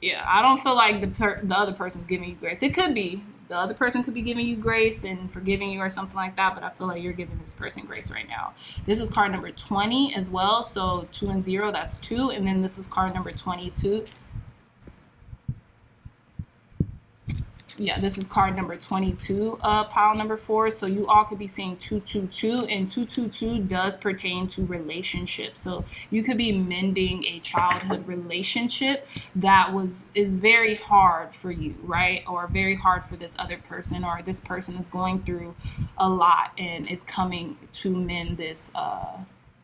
Yeah, I don't feel like the other person's giving you grace. It could be. The other person could be giving you grace and forgiving you or something like that, but I feel like you're giving this person grace right now. This is card number 20 as well, so 2 and 0, that's 2. And then this is card number 22. Yeah, this is card number 22, pile number 4. So you all could be seeing 222, and 222 does pertain to relationships. So you could be mending a childhood relationship that is very hard for you, right? Or very hard for this other person, or this person is going through a lot and is coming to mend this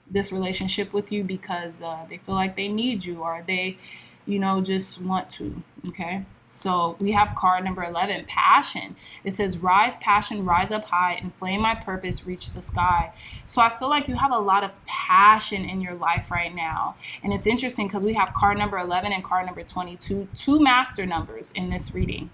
this relationship with you because they feel like they need you, or they, you know, just want to, okay? So we have card number 11, passion. It says, rise, passion, rise up high, inflame my purpose, reach the sky. So I feel like you have a lot of passion in your life right now. And it's interesting because we have card number 11 and card number 22, 2 master numbers in this reading.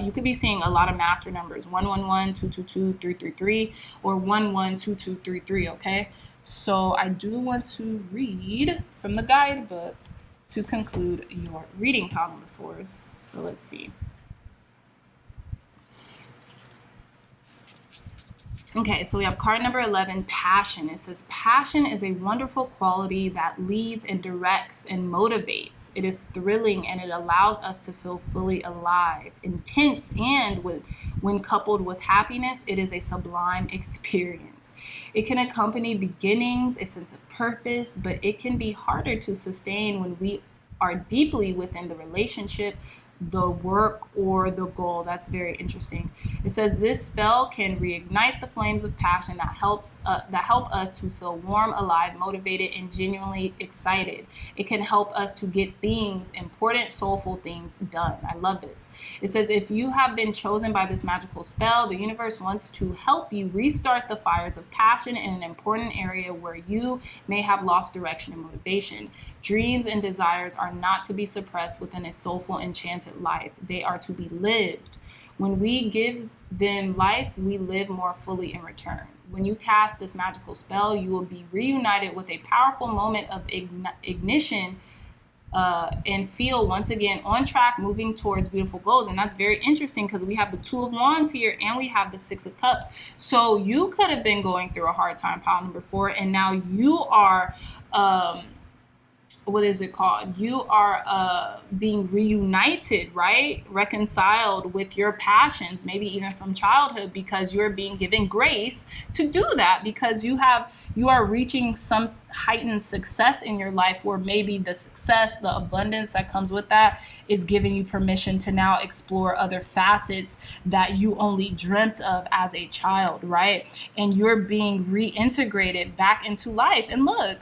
You could be seeing a lot of master numbers, 111, 222, 333, or 112233, okay? So I do want to read from the guidebook to conclude your reading, pile number 4s. So let's see. Okay, so we have card number 11, passion. It says, passion is a wonderful quality that leads and directs and motivates. It is thrilling and it allows us to feel fully alive, intense, and when coupled with happiness, it is a sublime experience. It can accompany beginnings, a sense of purpose, but it can be harder to sustain when we are deeply within the relationship, the work, or the goal. That's very interesting. It says this spell can reignite the flames of passion that help us to feel warm, alive, motivated, and genuinely excited. It can help us to get things, important, soulful things done. I love this. It says if you have been chosen by this magical spell, the universe wants to help you restart the fires of passion in an important area where you may have lost direction and motivation. Dreams and desires are not to be suppressed within a soulful, enchanted life. They are to be lived. When we give them life, we live more fully in return. When you cast this magical spell, you will be reunited with a powerful moment of ignition and feel once again on track, moving towards beautiful goals. And that's very interesting because we have the 2 of Wands here and we have the 6 of Cups. So you could have been going through a hard time, pile number 4, and now you are what is it called? You are being reunited, right? Reconciled with your passions, maybe even from childhood, because you're being given grace to do that, because you are reaching some heightened success in your life, where maybe the success, the abundance that comes with that is giving you permission to now explore other facets that you only dreamt of as a child, right? And you're being reintegrated back into life. And look,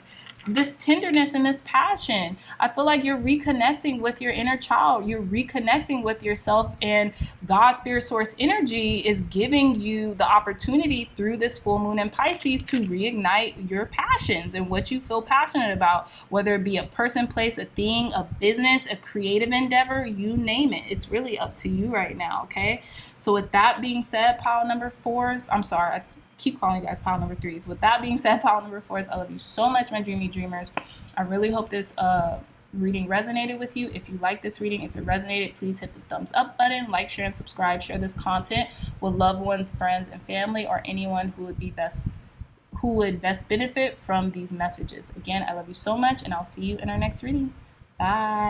this tenderness and this passion, I feel like you're reconnecting with your inner child. You're reconnecting with yourself, and God's spirit source energy is giving you the opportunity through this full moon in Pisces to reignite your passions and what you feel passionate about, whether it be a person, place, a thing, a business, a creative endeavor, you name it. It's really up to you right now, okay? So with that being said, pile number 4s, I'm sorry, I keep calling you guys pile number 3s. With that being said, pile number 4s, I love you so much, my dreamy dreamers. I really hope this reading resonated with you. If you like this reading, if it resonated, please hit the thumbs up button, like, share, and subscribe. Share this content with loved ones, friends, and family, or anyone who would best benefit from these messages. Again, I love you so much, and I'll see you in our next reading. Bye.